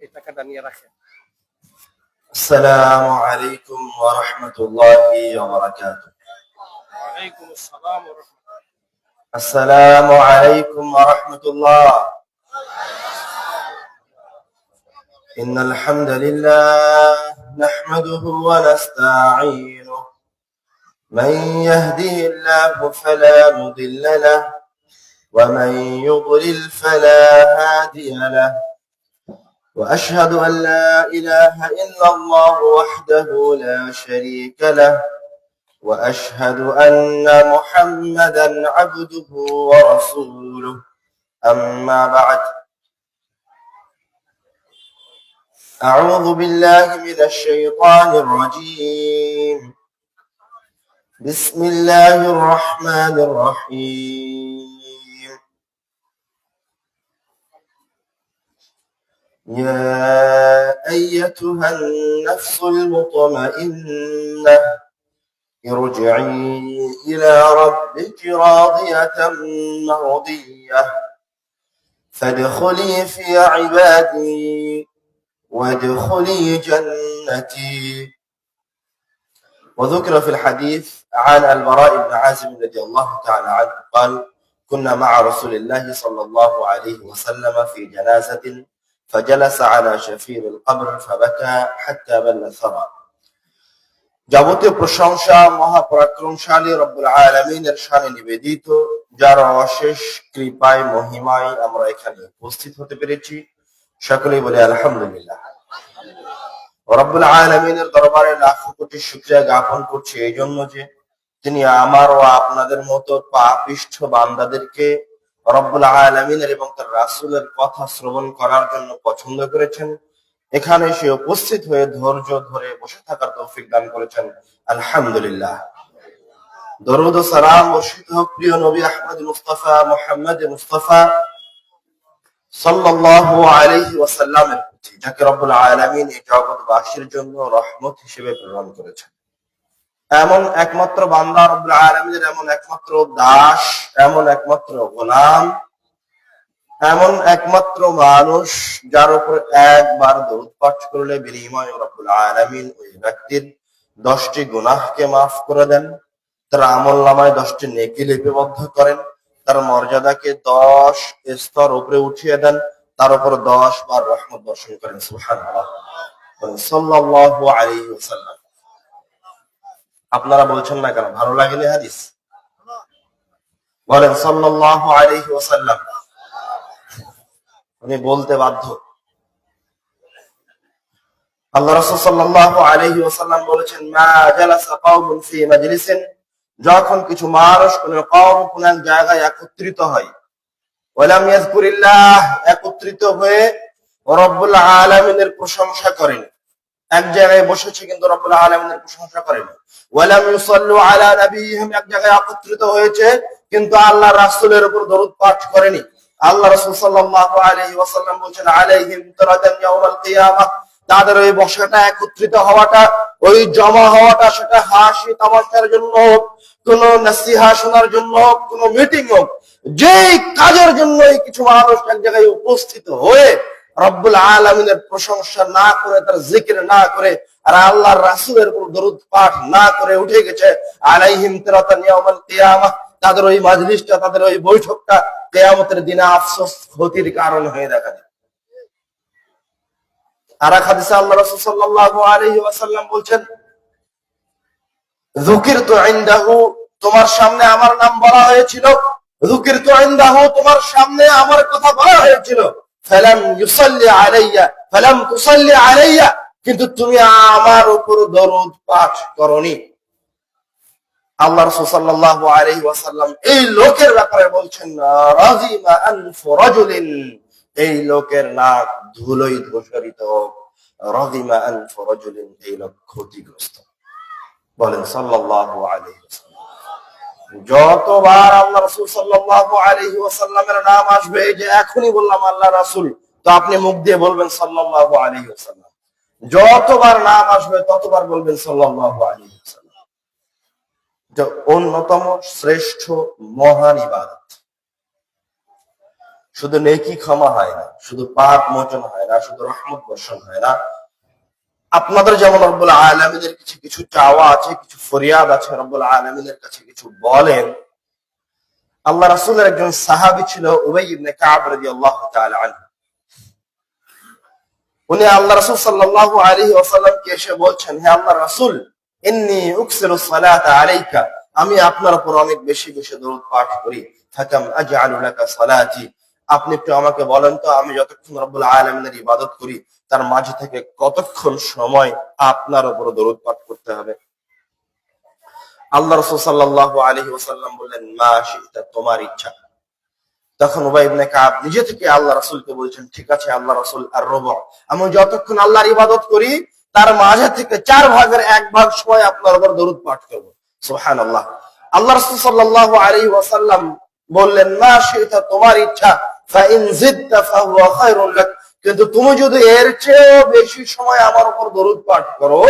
এই টাকাটা নিয়ে রাখেন। السلام عليكم ورحمة الله وبركاته. ওয়ালাইকুম আসসালাম ওয়া রাহমাতুল্লাহ। السلام عليكم ورحمة الله. إن الحمد لله نحمده ونستعينه، من يهده الله فلا مضل له ومن يضلل فلا هادي له، وأشهد أن لا إله إلا الله وحده لا شريك له، وأشهد أن محمدا عبده ورسوله. أما بعد، أعوذ بالله من الشيطان الرجيم. بسم الله الرحمن الرحيم. يا أيتها النفس المطمئنة ارجعي إلى ربك راضية مرضية فادخلي في عبادي وادخلي جنتي. وذكر في الحديث عن البراء بن عازب رضي الله تعالى عنه قال: كنا مع رسول الله صلى الله عليه وسلم في جنازة فجلس على شفير القبر فبكى حتى بل الثرى. যাবতীয় প্রশংসা মহাপরাক্রমশালী রব্বুল আলামিনের শানে নিবেদিত, যার অশেষ কৃপায় মহিমায় আমরা এখানে উপস্থিত হতে পেরেছি। সকলেই বলে আলহামদুলিল্লাহ। রব্বুল আলামিনের দরবারে লাখো কোটি শুকরিয়া জ্ঞাপন করছি এই জন্য যে তিনি আমার ও আপনাদের মতো পাপিষ্ঠ বান্দাদেরকে রব্বুল আলামিনের এবং তার রাসূলের কথা শ্রবণ করার জন্য পছন্দ করেছেন। এখানে সে উপস্থিত হয়ে ধৈর্য ধরে বসে থাকার তৌফিক দান করেছেন, আলহামদুলিল্লাহ। দরুদ ও সালাম বর্ষিত হোক প্রিয় নবী আহমদ মুস্তাফা মুহাম্মদ মুস্তাফা সাল্লাল্লাহু আলাইহি ওয়াসাল্লামের প্রতি, যাকে রব্বুল আলামিন এই জগৎবাসীর জন্য রহমত হিসেবে প্রেরণ করেছেন। এমন একমাত্র বান্দা রব্বুল আলামিনের, এমন একমাত্র দাস, এমন একমাত্র গোলাম, এমন একমাত্র মানুষ যার উপর একবার দরুদ পাঠ করলে বিনিময়ে রব্বুল আলামিন ওই ব্যক্তির 10টি গুনাহকে মাফ করে দেন, তার আমলনামায় 10টি নেকি লিপিবদ্ধ করেন, তার মর্যাদাকে 10 স্তর উপরে উঠিয়ে দেন, তার উপর 10 বার রহমত বর্ষণ করেন। সুবহানাল্লাহ, সাল্লাল্লাহু আলাইহি ওয়াসাল্লাম। আপনারা বলছেন না কেন? ভালো লাগেনি হাদিস? বলেন সাল্লাল্লাহু আলাইহি ওয়াসাল্লাম। উনি বলতে বাধ্য। আল্লাহ রাসূল সাল্লাল্লাহু আলাইহি ওয়াসাল্লাম বলেছেন, মা জালাসা কওমুন ফি মাজলিসিন, যখন কিছু মানুষ কোন কওম কোন এক জায়গায় একত্রিত হয়, ওয়ালাম ইয়াযকুরিল্লাহ, একত্রিত হয়ে রব্বুল আলামিনের প্রশংসা করেন। এক জায়গায় বসেছে কিন্তু রব্বুল আলামিনের প্রশংসা করেন। ওয়ালাম ইউসাল্লু আলা নবিয়িহিম, এক জায়গায় একত্রিত হয়েছে কিন্তু আল্লাহর রাসূলের উপর দরুদ পাঠ করেনি। আল্লাহ রাসূল সাল্লাল্লাহু আলাইহি ওয়াসাল্লাম বলেন, আলাইহিম তারাদান ইয়াউমাল কিয়ামাহ, তাদের ওই বসাটা, একত্রিত হওয়াটা, ওই জমা হওয়াটা, সেটা হাসি তামাশার জন্য হোক, কোন নসিহা শোনার জন্য হোক, কোন মিটিং হোক, যেই কাজের জন্য কিছু মানুষ এক জায়গায় উপস্থিত হয়ে রব্বুল আলামিনের প্রশংসা না করে, তার জিকির না করে, আর আল্লাহর রাসূলের উপর দরুদ পাঠ না করে উঠে গেছে, আলাইহিম তারাদান ইয়াউমাল কিয়ামাহ, তাদের ওই মাজলিসটা, তাদের ওই বৈঠকটা কিয়ামতের দিনে আফসোস ক্ষতির কারণ হয়ে দেখা দেবে। আর এক হাদিসে আল্লাহ রাসূল সাল্লাল্লাহু আলাইহি ওয়াসাল্লাম বলেন, যুকিরতু ইনদাহু, তোমার সামনে আমার নাম বলা হয়েছিল, যুকিরতু ইনদাহু, তোমার সামনে আমার কথা বলা হয়েছিল, ফালাম ইউসাল্লি আলাইয়া ফালাম তুসাল্লি আলাইয়া, কিন্তু তুমি আমার উপর দরুদ পাঠ করনি। আল্লাহ রাসূল সাল্লাল্লাহু আলাইহি ওয়াসাল্লাম এই লোকের ব্যাপারে বলছেন, রাজিমা আনফু রাজুলিন, এই লোকের নাক ধুলোয় ধূসরিত, রাজিমা আনফু রাজুলিন, এই লোক ক্ষতিগ্রস্ত। বলেন সাল্লাল্লাহু আলাইহি ওয়াসাল্লাম। যতবার আল্লাহ রাসূল সাল্লাল্লাহু আলাইহি ওয়াসাল্লামের নাম আসবে, এই যে এখনই বললাম আল্লাহ রাসূল, তো আপনি মুখ দিয়ে বলবেন সাল্লাল্লাহু আলাইহি ওয়াসাল্লাম। যতবার নাম আসবে ততবার বলবেন সাল্লাল্লাহু আলাইহি ওয়াসাল্লাম। অন্যতম শ্রেষ্ঠ মহান ইবাদত। শুধু নেকি ক্ষমা হয় না, শুধু পাপ মোচন হয় না, শুধু রহমত বর্ষণ হয় না। আপনাদের যেমন রব্বুল আলামিনের কাছে কিছু চাওয়া আছে, কিছু ফরিয়াদ আছে, রব্বুল আলামিনের কাছে কিছু বলেন। আল্লাহ রাসূলের একজন সাহাবী ছিল উবাই ইবনে কাব রাদিয়াল্লাহু তাআলা আনহু। উনি আল্লাহ রাসূল সাল্লাল্লাহু আলাইহি ওয়াসাল্লামকে এসে বলছেন, হে আল্লাহর রাসূল, ইন্নী উকসিরু সালাতা আলাইকা, আমি আপনার উপর অনেক বেশি বেশি দরুদ পাঠ করি। ফাকাম আজআলু লাকা সালাতি, আপনি একটু আমাকে বলেন তো আমি যতক্ষণ রব্বুল আলামিনের ইবাদত করি তার মাঝে থেকে কতক্ষণ সময় আপনার উপর দরুদ পাঠ করতে হবে? আল্লাহ রাসূল সাল্লাল্লাহু আলাইহি ওয়াসাল্লাম বললেন, মা শি'তা, তোমার ইচ্ছা। তখন উবাই ইবনে কাব নিজে থেকে আল্লাহ রাসূলকে বলছেন, ঠিক আছে আল্লাহ রাসূল, আর রুবু, আমি যতক্ষণ আল্লাহর ইবাদত করি তার মাঝে থেকে 4 ভাগের 1 ভাগ সময় আপনার উপর দরুদ পাঠ করব। সুবহানাল্লাহ। আল্লাহ রাসূল সাল্লাল্লাহু আলাইহি ওয়াসাল্লাম বললেন, মা শি'তা, তোমার ইচ্ছা, ফা ইন জিদতা ফাহুয়া খায়রুন লাক, কিন্তু তুমি যদি এর চেয়েও বেশি সময় আমার উপর দরুদ পাঠ করো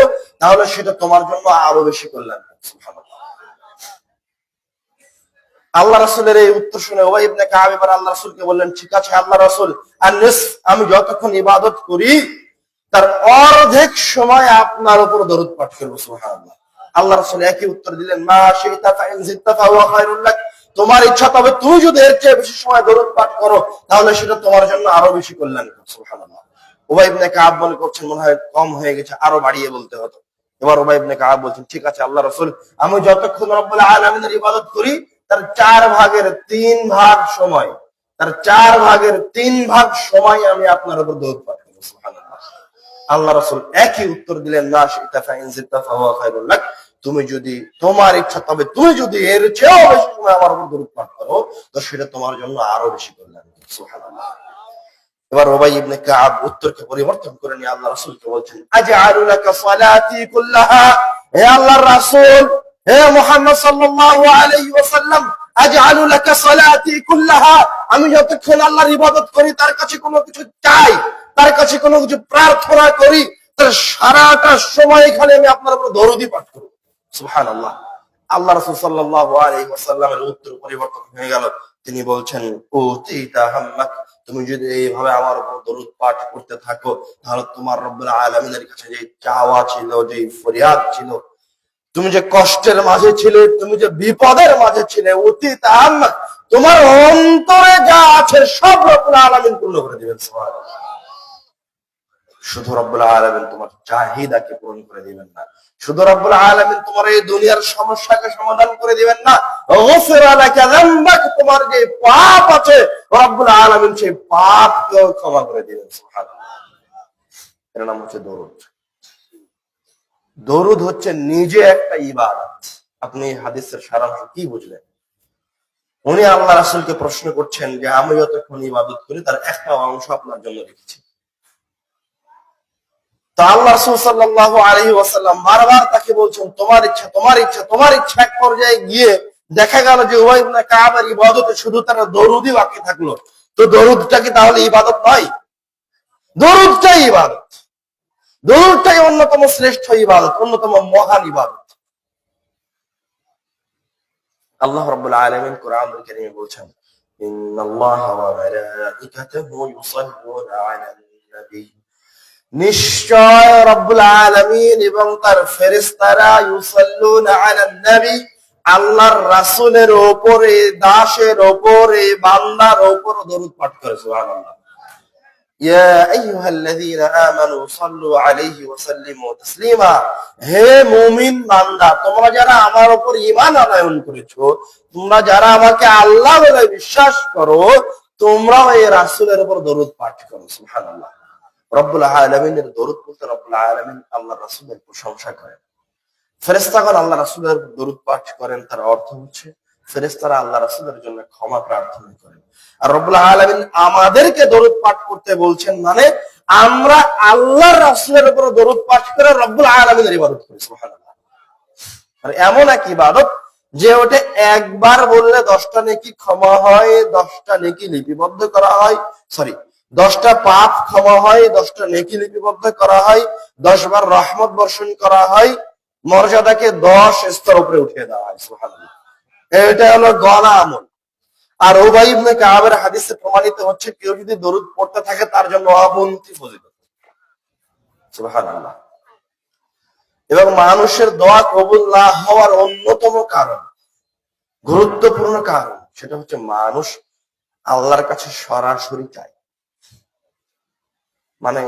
তাহলে সেটা তোমার জন্য আরো বেশি কল্যাণ। সুবহানাল্লাহ। আল্লাহ রাসূলের এই উত্তর শুনে উবাই ইবনে কাব এবার আল্লাহ রাসূলকে বললেন, ঠিক আছে আল্লাহ রাসূল, আর-নিসফ, আমি যতক্ষণ ইবাদত করি তার অর্ধেক সময় আপনার উপর দরুদ পাঠ করব। সুবহানাল্লাহ। আল্লাহ রাসূল একই উত্তর দিলেন, মা শি'তা ফা ইন জিদতা ফাহুয়া খায়রুন লাক, তোমার ইচ্ছা, তবে তুমি যদি এর চেয়ে বেশি সময় দরুদ পাঠ করো তাহলে সেটা তোমার জন্য আরো বেশি কল্যাণ। সুবহানাল্লাহ। উবাই ইবনে কাব মনে করছেন মনে হয় কম হয়ে গেছে, আরো বাড়িয়ে বলতে হতো। এবার উবাই ইবনে কাব বলছেন, ঠিক আছে আল্লাহ রাসূল, আমি যতক্ষণ রব্বুল আলামিনের ইবাদত করি তার 4 ভাগের 3 ভাগ সময়, তার 4 ভাগের 3 ভাগ সময় আমি আপনার উপর দরুদ পাঠ করব। সুবহানাল্লাহ। আল্লাহ রাসূল একই উত্তর দিলেন, মা শি'তা ফা ইন জিদতা ফাহুয়া খায়রুন লাক, তুমি যদি, তোমার ইচ্ছা, তবে তুমি যদি এর চেয়েও বেশি সময় আমার উপর দরুদ পাঠ করো তো সেটা তোমার জন্য আরো বেশি কল্যাণ। সুবহানাল্লাহ। এবার উবাই ইবনে কাব উত্তরকে পরিবর্তন করে নিয়ে আল্লাহ রাসূলকে বলছেন, আজআলু লাকা সালাতি কুল্লাহা, হে আল্লাহর রাসূল, হে মুহাম্মদ সাল্লাল্লাহু আলাইহি ওয়াসাল্লাম, আজআলু লাকা সালাতি কুল্লাহা, আমি যতক্ষণ আল্লাহর ইবাদত করি তার কাছে কোনো কিছু চাই, তার কাছে কোনো কিছু প্রার্থনা করি, তার সারাটা সময় এখানে আমি আপনার উপর দরুদই পাঠ করব। সুবহানাল্লাহ। আল্লাহ রাসূল সাল্লাল্লাহু আলাইহি ওয়াসাল্লামের উত্তর পরিবর্তন হয়ে গেল। তিনি বলছেন, ও তিতা হাম্মাক, তুমি যদি এইভাবে আমার উপর দরুদ পাঠ করতে থাকো তাহলে তোমার রব্বুল আলামিনের কাছে যে চাওয়া ছিল, যে ফরিয়াদ ছিল, তুমি যে কষ্টের মাঝে ছিলে, তুমি যে বিপদের মাঝে ছিলে, অতীত তোমার অন্তরে যা আছে সব রব্বুল আলামিন পূর্ণ করে দিবেন। সুবহানাল্লাহ। শুধু রব্বুল আলামিন তোমার চাহিদাকে পূরণ করে দিবেন না, শুধু রব্বুল আলামিন তোমার এই দুনিয়ার সমস্যাকে সমাধান করে দিবেন না, গফিরা লাকা যামবাক, তোমার যে পাপ আছে রব্বুল আলামিন সেই পাপকেও ক্ষমা করে দিবেন। সুবহানাল্লাহ। এর নাম হচ্ছে দরুদ। দরুদ হচ্ছে নিজে একটা ইবাদত। আপনি হাদিসের সারাংশ কি বুঝলেন? উনি আল্লাহ রাসূলকে প্রশ্ন করছেন যে আমি যতক্ষণ ইবাদত করি তার একটা অংশ আপনার জন্য রেখেছি। তো আল্লাহ রাসূল সাল্লাল্লাহু আলাইহি ওয়াসাল্লাম বারবার তাকে বলছেন, তোমার ইচ্ছা, তোমার ইচ্ছা, তোমার ইচ্ছা। এক পর্যায়ে গিয়ে দেখা গেল যে উবাই ইবনে কাবের ইবাদতে শুধু তার দরুদই বাকি থাকলো। তো দরুদটা কি তাহলে ইবাদত নয়? দরুদটাই ইবাদত, দরুদটাই অন্যতম শ্রেষ্ঠ ইবাদত, অন্যতম মহান ইবাদত। আল্লাহ রাব্বুল আলামিন কোরআনুল কারীমে বলছেন, ইন্নাল্লাহা ওয়া মালাইকাতাহু ইউসাল্লুনা আলান নবী, নিশ্চয় রব্বুল আলামিন এবং তার ফেরেশতারা ইউসাল্লুনা আলান নবী, আল্লাহর রাসূলের উপরে, দাসের উপরে, বান্দার উপর দরুদ পাঠ করে। সুবহানাল্লাহ। ইয়া আইয়ুহাল্লাযীনা আমানু সাল্লু আলাইহি ওয়া সাল্লিমু তাসলিমা, হে মুমিন বান্দা, তোমরা যারা আমার উপর ঈমান আনয়ন করেছো, তোমরা যারা আমাকে আল্লাহ বলে বিশ্বাস করো, তোমরাও এই রাসূলের উপর দরুদ পাঠ করো। সুবহানাল্লাহ। রব্বুল আলামিনের দরুদ বলতে রব্বুল আলামিন আল্লাহর রাসূলের প্রশংসা করেন। ফেরেশতাগণ আল্লাহ রাসূলের দরুদ পাঠ করেন, তার অর্থ হচ্ছে ফেরেশতারা আল্লাহ রাসূলের জন্য ক্ষমা প্রার্থনা করেন। আর রব্বুল আলামিন আমাদেরকে দরুদ পাঠ করতে বলছেন, মানে আমরা আল্লাহর রাসূলের উপর দরুদ পাঠ করে রব্বুল আলামিনের ইবাদত করি। সুবহানাল্লাহ। আর এমন এক ইবাদত যে ওটা একবার বললে 10টা নেকি ক্ষমা হয়, 10টা নেকি লিপিবদ্ধ করা হয়, 10টা পাপ ক্ষমা হয়, 10টা নেকি লিপিবদ্ধ করা হয়, 10 বার রহমত বর্ষণ করা হয়, মর্যাদাকে 10 স্তর উপরে উঠিয়ে দেওয়া হয়। সুবহানাল্লাহ। এটা হলো গণা আমল। আর উবাই ইবনে কাবের হাদিসে প্রমাণিত হচ্ছে কেউ যদি দরুদ পড়তে থাকে তার জন্য অগুন্তি ফজিলত। সুবহানাল্লাহ। এবং মানুষের দোয়া কবুল না হওয়ার অন্যতম কারণ, গুরুত্বপূর্ণ কারণ, সেটা হচ্ছে মানুষ আল্লাহর কাছে সরাসরি চায়। মানে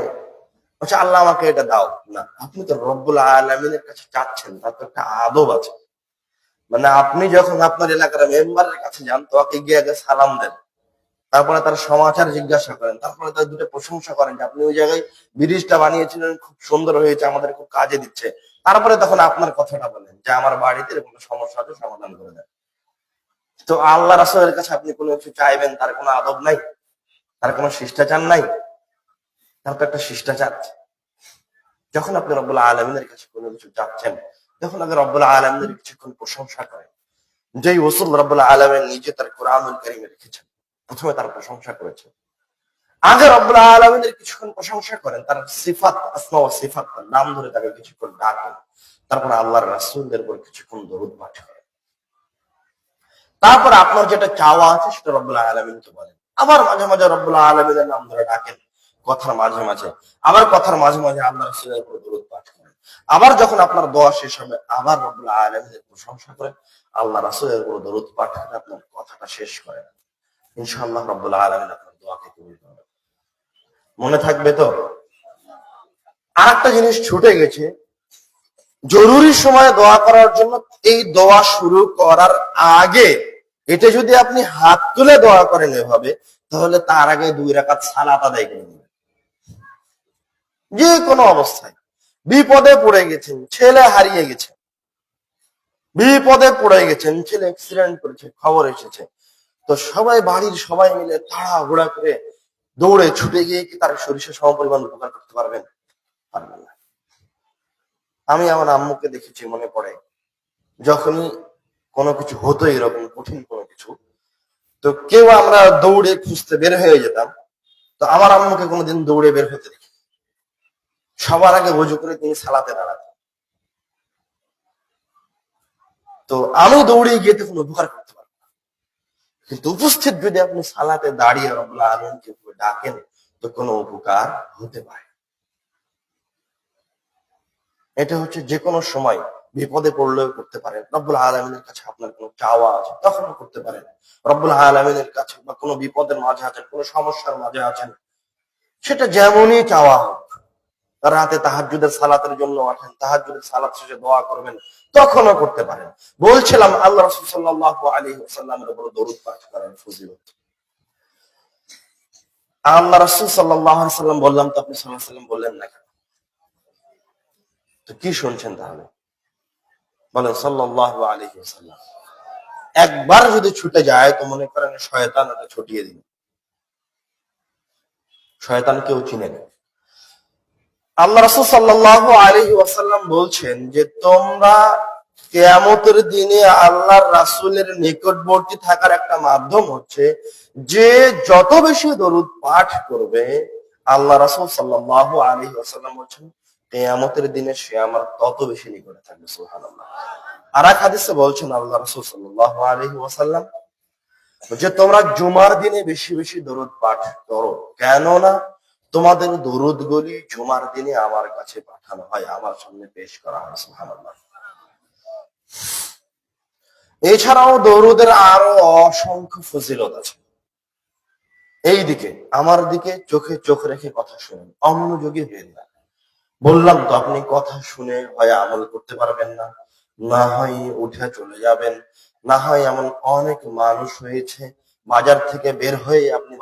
হচ্ছে আল্লাহ আমাকে এটা দাও না, আপনি তো রব্বুল আলামিনের কাছে চাচ্ছেন, তার তো একটা আদব আছে। মানে আপনি যখন আপনার এলাকার মেম্বারের কাছে যান, তোকে গিয়ে আগে সালাম দেন, তারপরে তার সমাচার জিজ্ঞাসা করেন, তারপরে তার দুটো প্রশংসা করেন যে আপনি ওই জায়গায় ব্রিজটা বানিয়েছিলেন, খুব সুন্দর হয়েছে, আমাদের খুব কাজে দিচ্ছে। তারপরে তখন আপনার কথাটা বলেন যে আমার বাড়িতে এরকম সমস্যা আছে, সমাধান করে দেন। তো আল্লাহ রাসূলের কাছে আপনি কোনো কিছু চাইবেন, তার কোনো আদব নাই, তার কোনো শিষ্টাচার নাই, তার তো একটা শিষ্টাচার আছে। যখন আপনি রব্বুল আলামিনের কাছে কোনো কিছু চাচ্ছেন, তখন আগে রব্বুল আলামিনের কিছুক্ষণ প্রশংসা করেন। যেই ওসুল রব্বুল আলামিন নিজে তার কোরআনুল কারীমে লিখেছেন, প্রথমে তার প্রশংসা করেছেন। আগে রব্বুল আলামিনের কিছুক্ষণ প্রশংসা করেন, তার সিফাত, আসমা ওয়া সিফাত, তার নাম ধরে তাকে কিছুক্ষণ ডাকেন, তারপর আল্লাহর রাসূলের উপর কিছুক্ষণ দরুদ পাঠ করেন। তারপর আপনার যেটা চাওয়া আছে সেটা রব্বুল আলামিনকে বলেন। আবার মাঝে মাঝে রব্বুল আলামিনের নাম ধরে ডাকেন কথার মাঝে মাঝে, আবার কথার মাঝে মাঝে আল্লাহ রাসূলের উপর দরুদ পাঠ করেন। আবার যখন আপনার দোয়া শেষ হবে, আবার রব্বুল আলামিনের প্রশংসা করেন, আল্লাহ রাসূলের উপর দরুদ পাঠ করে আপনার কথাটা শেষ করেন। ইনশাআল্লাহ রব্বুল আলামিন আপনার দোয়াকে কবুল করবেন। মনে থাকবে তো? আরেকটা জিনিস ছুটে গেছে, জরুরি সময়ে দোয়া করার জন্য এই দোয়া শুরু করার আগে এটা যদি আপনি হাত তুলে দোয়া করেন এভাবে, তাহলে তার আগে 2 রাকাত সালাত আদায় করে নেবেন। যে কোনো অবস্থায় বিপদে পড়ে গেছেন, ছেলে হারিয়ে গেছে, বিপদে পড়ে গেছেন, ছেলে অ্যাক্সিডেন্ট করেছে, খবর এসেছে, তো সবাই বাড়ির সবাই মিলে তাড়াহুড়া করে দৌড়ে ছুটে গিয়ে কি তার শরীরে সমপরিমাণ উপকার করতে পারবেন? পারবেন না। আমি আমার আম্মুকে দেখেছি, মনে পড়ে যখনই কোনো কিছু হতো এরকম কঠিন কোনো কিছু, তো কেউ আমরা দৌড়ে খুঁজতে বের হয়ে যেতাম, তো আমার আম্মুকে কোনোদিন দৌড়ে বের হতে দেখি, সবার আগে ওযু করে তিনি সালাতে দাঁড়াতেন। তো আমি দৌড়ে গিয়ে তো কোনো উপকার করতে পারবো না, কিন্তু উপস্থিত যদি আপনি সালাতে দাঁড়িয়ে রব্বুল আলামিনকে ডাকেন, তো কোনো উপকার হতে পারে। এটা হচ্ছে যে কোনো সময় বিপদে পড়লেও করতে পারেন। রব্বুল আলামিনের কাছে আপনার কোনো চাওয়া আছে তখনও করতে পারেন। রব্বুল আলামিনের কাছে বা কোনো বিপদের মাঝে আছেন, কোনো সমস্যার মাঝে আছেন, সেটা যেমনই চাওয়া হোক, রাতে তাহাজ্জুদের সালাতের জন্য আসেন, তাহাজ্জুদের সালাত শেষে দোয়া করবেন, তখনও করতে পারেন। বলছিলাম আল্লাহ রাসূল সাল্লাল্লাহু আলাইহি ওয়াসাল্লামের উপর দরুদ পাঠ করেন ফজিলত। আল্লাহ রাসূল সাল্লাল্লাহু আলাইহি ওয়াসাল্লাম বললাম, তো আপনি সাল্লাল্লাহু আলাইহি ওয়াসাল্লাম বললেন না কেন? তো কি শুনছেন তাহলে? বলেন সাল্লাল্লাহু আলাইহি ওয়াসাল্লাম। একবার যদি ছুটে যায় তো মনে করেন শয়তান ওটা ছুটিয়ে দিল। শয়তান কেউ চিনে না। আল্লাহ রাসূল সাল্লাল্লাহু আলাইহি ওয়াসাল্লাম বলছেন যে তোমরা কিয়ামতের দিনে আল্লাহর রাসূলের নিকটবর্তী থাকার একটা মাধ্যম হচ্ছে যে যত বেশি দরুদ পাঠ করবে, আল্লাহ রাসূল সাল্লাল্লাহু আলাইহি ওয়াসাল্লাম বলছেন কিয়ামতের দিনে সে আমার তত বেশি নিকটে থাকবে। সুবহানাল্লাহ। আর এক হাদিসে বলছেন আল্লাহ রাসূল সাল্লাল্লাহু আলাইহি ওয়াসাল্লাম যে তোমরা জুমার দিনে বেশি বেশি দরুদ পাঠ করো, কেননা তোমাদের দরুদ গুলি জুমার দিনে আমার কাছে পাঠানো হয়, আমার সামনে পেশ করা হয়। সুবহানাল্লাহ। এছাড়াও দরুদের আরো অসংখ্য ফজিলত আছে। এই দিকে আমার দিকে চোখে চোখ রেখে কথা শুনেন, অমনোযোগী হবেন না। বললাম তো আপনি কথা শুনে হয় আমল করতে পারবেন না, না হয় উঠে চলে যাবেন, না হয় এমন অনেক মানুষ হয়েছে বাজার থেকে বের হয়ে আপনি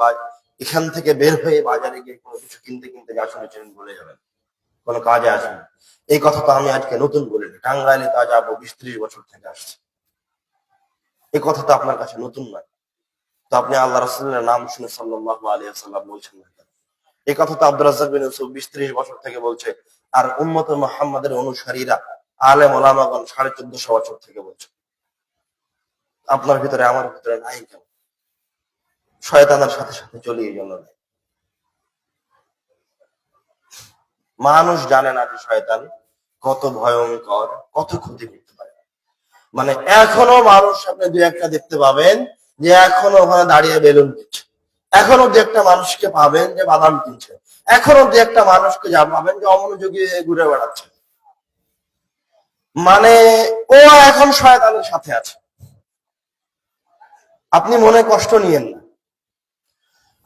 এখান থেকে বের হয়ে বাজারে গিয়ে কোনো কিছু কিনতে কিনতে যা শুনেছেন বলে যাবেন, কোনো কাজে আসবেন। এই কথা তো আমি আজকে নতুন বলিনি, টাঙ্গাইলে তা যাবো 20-30 বছর থেকে আসছে। এই কথা তো আপনার কাছে নতুন নয়। তো আপনি আল্লাহ রাসূলের নাম শুনে সাল্লাল্লাহু আলাইহি ওয়াসাল্লাম বলছেন না? এই কথা তো আব্দুর রাজ্জাক বিন ইউসুফ 20-30 বছর থেকে বলছে, আর উম্মতে মুহাম্মাদের অনুসারীরা আলেম ওলামাগণ 1450 বছর থেকে বলছে। আপনার ভিতরে আমার ভিতরে নাই কেন? শয়তানের সাথে সাথে চলি এই জন্য নাই। মানুষ জানে না যে শয়তান কত ভয়ঙ্কর, কত ক্ষতি করতে পারে। মানে এখনো মানুষ আপনি 2-1টা দেখতে পাবেন যে এখনো ওখানে দাঁড়িয়ে বেলুন কিনছে, এখনো যে একটা মানুষকে পাবেন যে বাদাম কিনছে, এখনো যে একটা মানুষকে যা পাবেন যে অমনোযোগী হয়ে ঘুরে বেড়াচ্ছে। মানে ও এখন শয়তানের সাথে আছে। আপনি মনে কষ্ট নিয়েন না।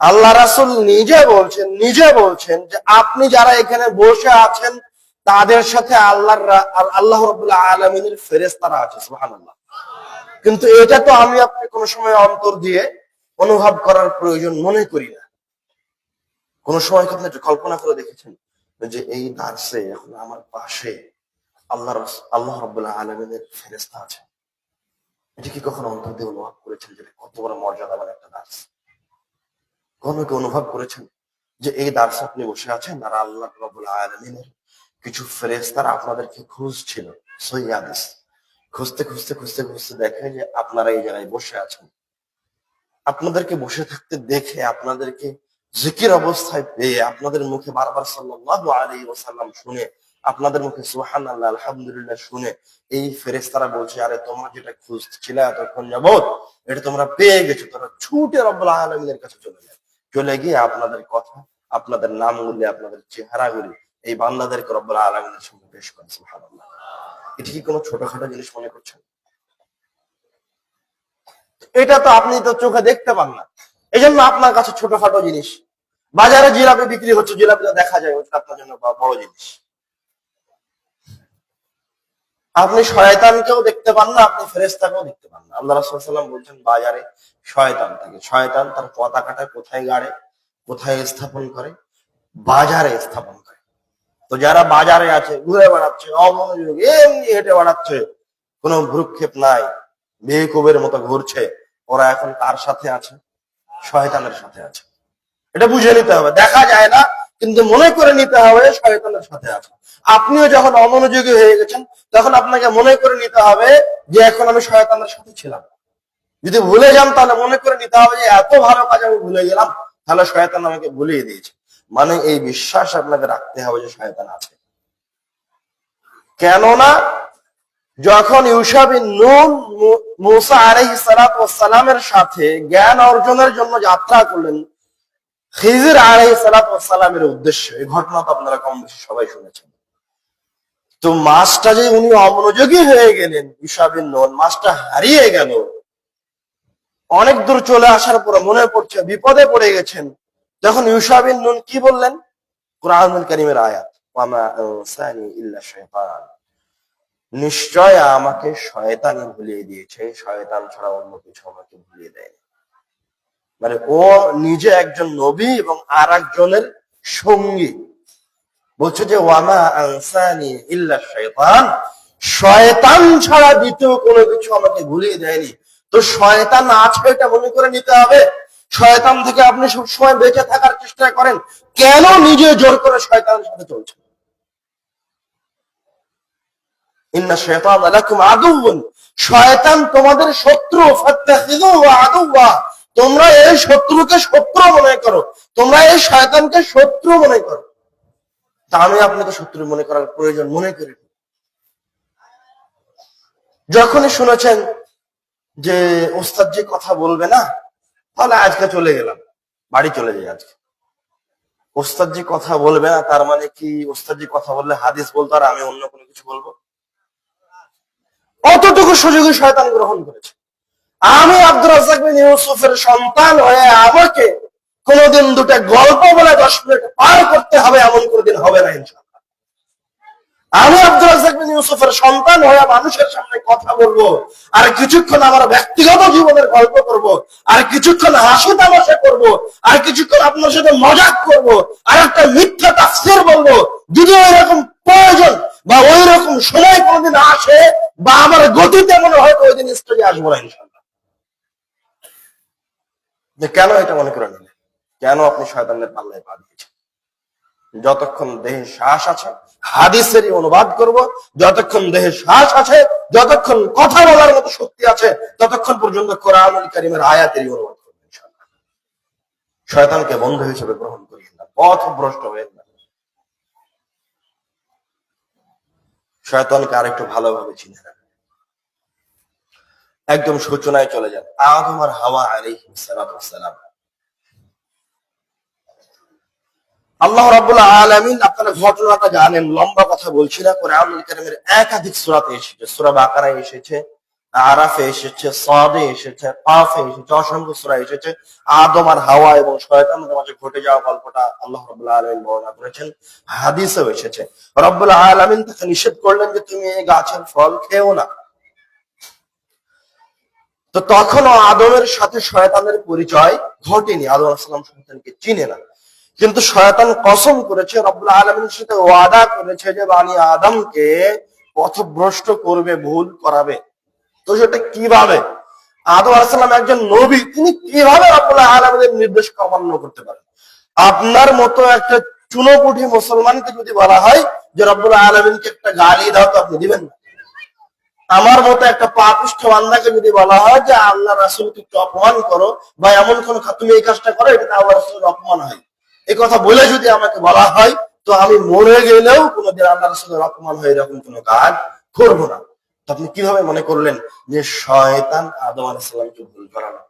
আল্লাহ রাসূল নিজে বলছেন যে আপনি যারা এখানে বসে আছেন তাদের সাথে আল্লাহ রাব্বুল আলামিনের ফেরেশতারা আছে, সুবহানাল্লাহ। কিন্তু এটা তো আমি আপনি কোন সময় অন্তর দিয়ে অনুভব করার প্রয়োজন মনে করি না। কোন সময় কি আপনি কল্পনা করে দেখেছেন যে এই দার্সে এখন আমার পাশে আল্লাহ রাব্বুল আলামিনের ফেরেশতা আছে? এটা কি কখনো অন্তর দিয়ে অনুভব করেছেন যে কত বড় মর্যাদাবান একটা দার্স? কখনো কি অনুভব করেছেন যে এই দার্সে আপনি বসে আছেন আর আল্লাহ রাব্বুল আলামিনের কিছু ফেরেশতারা আপনাদেরকে খুঁজছিল? সহিহ হাদিস। খুঁজতে খুঁজতে খুঁজতে খুঁজতে দেখে যে আপনারা এই জায়গায় বসে আছেন। আপনাদেরকে বসে থাকতে দেখে, আপনাদেরকে জিকির অবস্থায় পেয়ে, আপনাদের মুখে বারবার সাল্লাল্লাহু আলাইহি ওয়াসাল্লাম শুনে, আপনাদের মুখে সুবহানাল্লাহ আলহামদুলিল্লাহ শুনে এই ফেরেশতারা বলছে, আরে তোমরা যেটা খুঁজছিলে এতক্ষণ যাবত এটা তোমরা পেয়ে গেছো। তোমরা ছুটে রব্বুল আলামিনের কাছে চলে গিয়ে আপনাদের কথা, আপনাদের নামগুলি, আপনাদের চেহারাগুলি এই বান্দাদেরকে রব্বুল আলামিনের সামনে পেশ করে। সুবহানাল্লাহ। এটা কি কোনো ছোটখাটো জিনিস মনে করছেন? এটা তো আপনি তো চোখে দেখতে পান না, এই জন্য আপনার কাছে ছোটখাটো জিনিস। বাজারে জিলাপি বিক্রি হচ্ছে, জিলাপিটা দেখা যায়, ওটা আপনার জন্য বড় জিনিস। আপনি শয়তানকেও দেখতে পান না, আপনি ফেরেশতাকেও দেখতে পান না। আল্লাহ রাসূল সাল্লাল্লাহু আলাইহি ওয়াসাল্লাম বলছেন বাজারে শয়তান থাকে। শয়তান তার পতাকাটা কোথায় গাড়ে, কোথায় স্থাপন করে? বাজারে স্থাপন করে। তো যারা বাজারে আছে, ঘুরে বেড়াচ্ছে, অমনোযোগী এমনি হেঁটে বেড়াচ্ছে, কোনো ভ্রুক্ষেপ নাই, বেকুবের মতো ঘুরছে, ওরা এখন কার সাথে আছে? শয়তানের সাথে আছে। এটা বুঝে নিতে হবে। দেখা যায় না, কিন্তু মনে করে নিতে হবে শয়তানের সাথে আছে। আপনিও যখন অমনোযোগী হয়ে গেছেন তখন আপনাকে মনে করে নিতে হবে যে এখন আমি শয়তানের সাথে ছিলাম। যদি ভুলে যান তাহলে মনে করে নিতে হবে যে এত ভালো কাজ আমি ভুলে গেলাম, তাহলে শয়তান আমাকে ভুলিয়ে দিয়েছে। মানে এই বিশ্বাস আপনাকে রাখতে হবে যে শয়তান আছে। কেননা যখন ইউশা বিন নুন মুসা আলাইহিস সালাতু ওয়াস সালামের সাথে জ্ঞান অর্জনের জন্য যাত্রা করলেন খিজির আলাইহিস সালাতু ওয়াস সালামের উদ্দেশ্যে, এই ঘটনা তো আপনারা কম বেশি সবাই শুনেছেন। তো মাছটা যে উনি অমনোযোগী হয়ে গেলেন, ইউশা বিন নুন মাছটা হারিয়ে গেল। অনেক দূর চলে আসার পর মনে পড়ছে বিপদে পড়ে গেছেন। যখন ইউশা বিন নুন কি বললেন? কুরআনুল কারীমের আয়াত, ওয়ামা আনসানি ইল্লা শাইতান, নিশ্চয় আমাকে শয়তানই ভুলিয়ে দিয়েছে, শয়তান ছাড়া অন্য কিছু আমাকে ভুলিয়ে দেয়নি। মানে ও নিজে একজন নবী এবং আর একজনের সঙ্গী। বলছে যে ওয়ামা আনসানি ইল্লা শাইতান, শয়তান ছাড়া দ্বিতীয় কোনো কিছু আমাকে ভুলিয়ে দেয়নি। তো শয়তান আছে এটা মনে করে নিতে হবে। শয়তান থেকে আপনি সবসময় বেঁচে থাকার চেষ্টা করেন, কেন নিজে জোর করে শয়তানের সাথে চলছেন? ইন্না শাইতানা লাকুম আদুউন, শয়তান তোমাদের শত্রু, ফাত্তাখিযুহু আদুওয়া, তোমরা এই শত্রুকে শত্রু মনে করো, তোমরা এই শয়তানকে শত্রু মনে করো। তা আমি আপনাকে শত্রু মনে করার প্রয়োজন মনে করি। যখনই শুনেছেন যে ওস্তাদ যে কথা বলবে না, তাহলে আজকে চলে গেলাম, বাড়ি চলে যাই আজকে। ওস্তাদ যে কথা বলবে না তার মানে কি ওস্তাদ যে কথা বললে হাদিস বলতো আর আমি অন্য কোনো কিছু বলবো? অতটুকু সুযোগে শয়তান গ্রহণ করেছে। আমি আব্দুর রাজ্জাক বিন ইউসুফের সন্তান হয়ে আমাকে কোনোদিন দুটো গল্প বলে 10 মিনিট পার করতে হবে, এমন কোনোদিন হবে না ইনশাআল্লাহ। আমি আব্দুর রাজ্জাক বিন ইউসুফের সন্তান হয়ে মানুষের সামনে কথা বলবো, আর কিছুক্ষণ আমার ব্যক্তিগত জীবনের গল্প করব, আর কিছুক্ষণ হাসি তামাশা করব, আর কিছুক্ষণ আপনার সাথে মজাক করব, আর একটা মিথ্যা তাফসীর বলবো। যদি ওই রকম প্রয়োজন বা ওই রকম সময় কোনোদিন আসে বা আমার গতিতে মনে হয় ওই দিন স্টেজে আসবো না ইনশাআল্লাহ। যে কেন এটা মনে করে নিলেন? কেন আপনি শয়তানের পাল্লায় পা দিয়েছেন? যতক্ষণ দেহে শ্বাস আছে হাদিসেরই অনুবাদ করব, যতক্ষণ দেহে শ্বাস আছে, যতক্ষণ কথা বলার মতো শক্তি আছে, ততক্ষণ পর্যন্ত কোরআনুল কারীমের আয়াতেরই অনুবাদ করব ইনশাআল্লাহ। শয়তানকে বন্ধু হিসেবে গ্রহণ করিয়েন না, পথভ্রষ্ট হবেন না। শয়তানকে আরেকটু ভালোভাবে চিনে রাখেন। একদম সূচনায় চলে যান, আদম আর হাওয়া আলাইহিস সালাম। আল্লাহ রাব্বুল আলামিন, আপনারা ঘটনাটা জানেন, লম্বা কথা বলছি না, কোরআনুল কারীমের একাধিক সূরাতে এসেছে। সূরা বাকারায় এসেছে, আরাফে এসেছে, সাদে এসেছে, কাফে এসেছে, অসংখ্য সূরা এসেছে। আদম আর হাওয়া এবং শয়তানের মাঝে ঘটে যাওয়া গল্পটা আল্লাহ রাব্বুল আলামিন বর্ণনা করেছেন, হাদিসেও এসেছে। রাব্বুল আলামিন তাকে নিষেধ করলেন যে তুমি এই গাছের ফল খেও না। তো তখনও আদমের সাথে শয়তানের পরিচয় ঘটেনি, আদম আলাইহিস সালাম শয়তানকে চিনে না। কিন্তু শয়তান কসম করেছে, রব্বুল আলামিনের সাথে ওয়াদা করেছে যে বানি আদমকে পথভ্রষ্ট করবে, ভুল করাবে। তো সেটা কিভাবে? আদম আলাইহিস সালাম একজন নবী, তিনি কিভাবে রব্বুল আলামিনের নির্দেশকে অমান্য করতে পারেন? আপনার মতো একটা চুনোপুঁটি মুসলমানকে যদি বলা হয় যে রব্বুল আলামিনকে একটা গালি দাও, তো আপনি দিবেন না। আমার মতো একটা পাপিষ্ঠ বান্দাকে যদি বলা হয় যে আল্লাহ রাসূলকে একটু অপমান করো বা এমন কোন তুমি এই কাজটা করো, এটা আল্লাহ রাসূলের অপমান হয়, এই কথা বলে যদি আমাকে বলা হয়, তো আমি মরে গেলেও কোনোদিন আল্লাহ রাসূলের অপমান হয় এরকম কোনো কাজ করবো না। তো আপনি কিভাবে মনে করলেন যে শয়তান আদম আলাইহিস সালামকে ভুল করালো,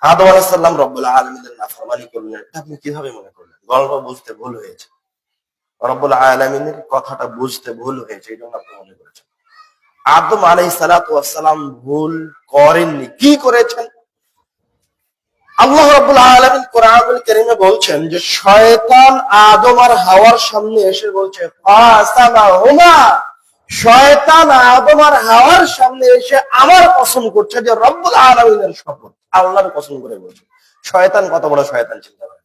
আদম আলাইহিস সালাম রব্বুল আলামিনের নাফরমানি করলেন? এটা আপনি কিভাবে মনে করলেন? গল্প বুঝতে ভুল হয়েছে, রব্বুল আলামিনের কথাটা বুঝতে ভুল হয়েছে, এই জন্য আপনি মনে করেছেন। আদম আলাইহিস সালাম ভুল করেননি, কি করেছেন? আল্লাহ রাব্বুল আলামিন কোরআনুল কারীমে বলছেন যে শয়তান আদম আর হাওয়ার সামনে এসে বলছে ফাসামাহুমা, শয়তান আদম আর হাওয়ার সামনে এসে আমার কসম করছে যে রব্বুল আলামিনের শপথ, আল্লাহর কসম করে বলছে। শয়তান কত বড় শয়তান চিন্তা করেন,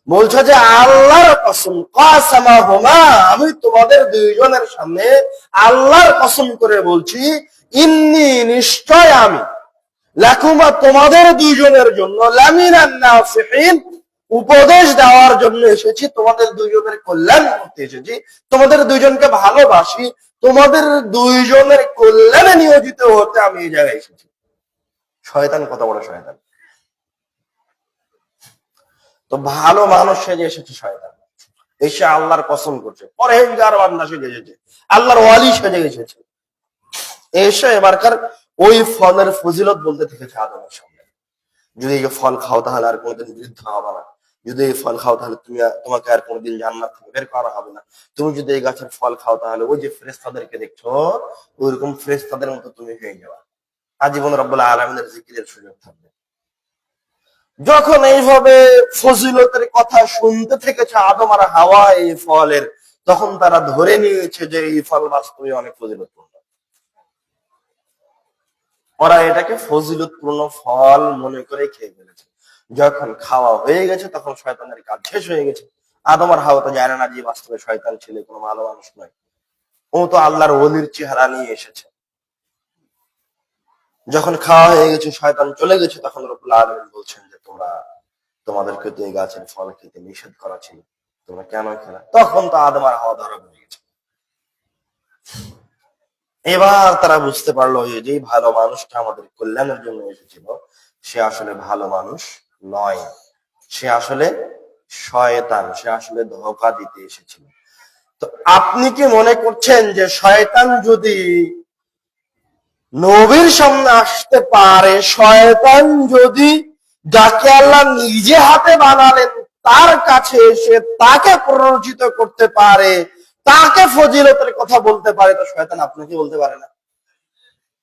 বলছে যে আল্লাহর কসম, কাসামাহুমা, আমি তোমাদের দুইজনের সামনে আল্লাহর কসম করে বলছি, ইন্নী, নিশ্চয় আমি, লাকুমা, তোমাদের দুইজনের জন্য, লামিনান নাসিহিন, উপদেশ দেওয়ার জন্য এসেছি, তোমাদের দুইজনের কল্যাণ করতে এসেছি, তোমাদের দুইজনকে ভালোবাসি, তোমাদের দুইজনের কল্যাণে নিয়োজিত হতে আমি এই জায়গায় এসেছি। শয়তান কত বড় শয়তান! তো ভালো মানুষ সেজে এসেছে শয়তান, এসে আল্লাহর কসম করছে, পরহেজগার বান্দা সেজে এসেছে, আল্লাহর ওয়ালি সেজে এসেছে, এসে এবারকার ওই ফলের ফজিলত বলতে থেকেছে আদমের সামনে। যদি এই ফল খাও তাহলে আর কোনোদিন বৃদ্ধ হবে না, যদি এই ফল খাও তাহলে তোমাকে আর কোনোদিন জান্নাত থেকে বের করা হবে না, তুমি যদি এই গাছের ফল খাও তাহলে ওই যে ফেরেশতাদেরকে দেখছো ওইরকম ফেরেশতাদের মতো তুমি হয়ে যাবে, আজীবন রব্বুল আলামিনের জিকিরের সুযোগ থাকবে। যখন এইভাবে ফজিলতের কথা শুনতে থেকেছে আদম আর হাওয়া এই ফলের, তখন তারা ধরে নিয়েছে যে এই ফল বাস্তবে অনেক ফজিলতপূর্ণ। ওরা এটাকে ফজিলতপূর্ণ ফল মনে করে খেয়ে ফেলেছে। যখন খাওয়া হয়ে গেছে তখন শয়তানের কাজ শেষ হয়ে গেছে। আদম আর হাওয়া তো জানে না যে বাস্তবে শয়তান ছেলে কোনো ভালো মানুষ নয়, ও তো আল্লাহর ওলির চেহারা নিয়ে এসেছে। যখন খাওয়া হয়ে গেছে, শয়তান চলে গেছে, তখন রব্বুল আলামিন বলছেন যে তোমাদেরকে তো এই গাছের ফল খেতে নিষেধ করা ছিল, তোমরা কেন খেলা? তখন তো আদম আর হাওয়া ধরা পড়ে গেছে। এবার তারা বুঝতে পারলো যে ভালো মানুষটা আমাদের কল্যাণের জন্য এসেছিল, সে আসলে ভালো মানুষ নয়, সে আসলে শয়তান, সে আসলে ধোঁকা দিতে এসেছিল। তো আপনি কি মনে করছেন যে শয়তান যদি নবীর সামনে আসতে পারে, শয়তান যদি যাকে আল্লাহ নিজে হাতে বানালেন তার কাছে এসে তাকে প্ররোচিত করতে পারে, তাকে ফজিলতের কথা বলতে পারে, তো শয়তান আপনাকে বলতে পারে না?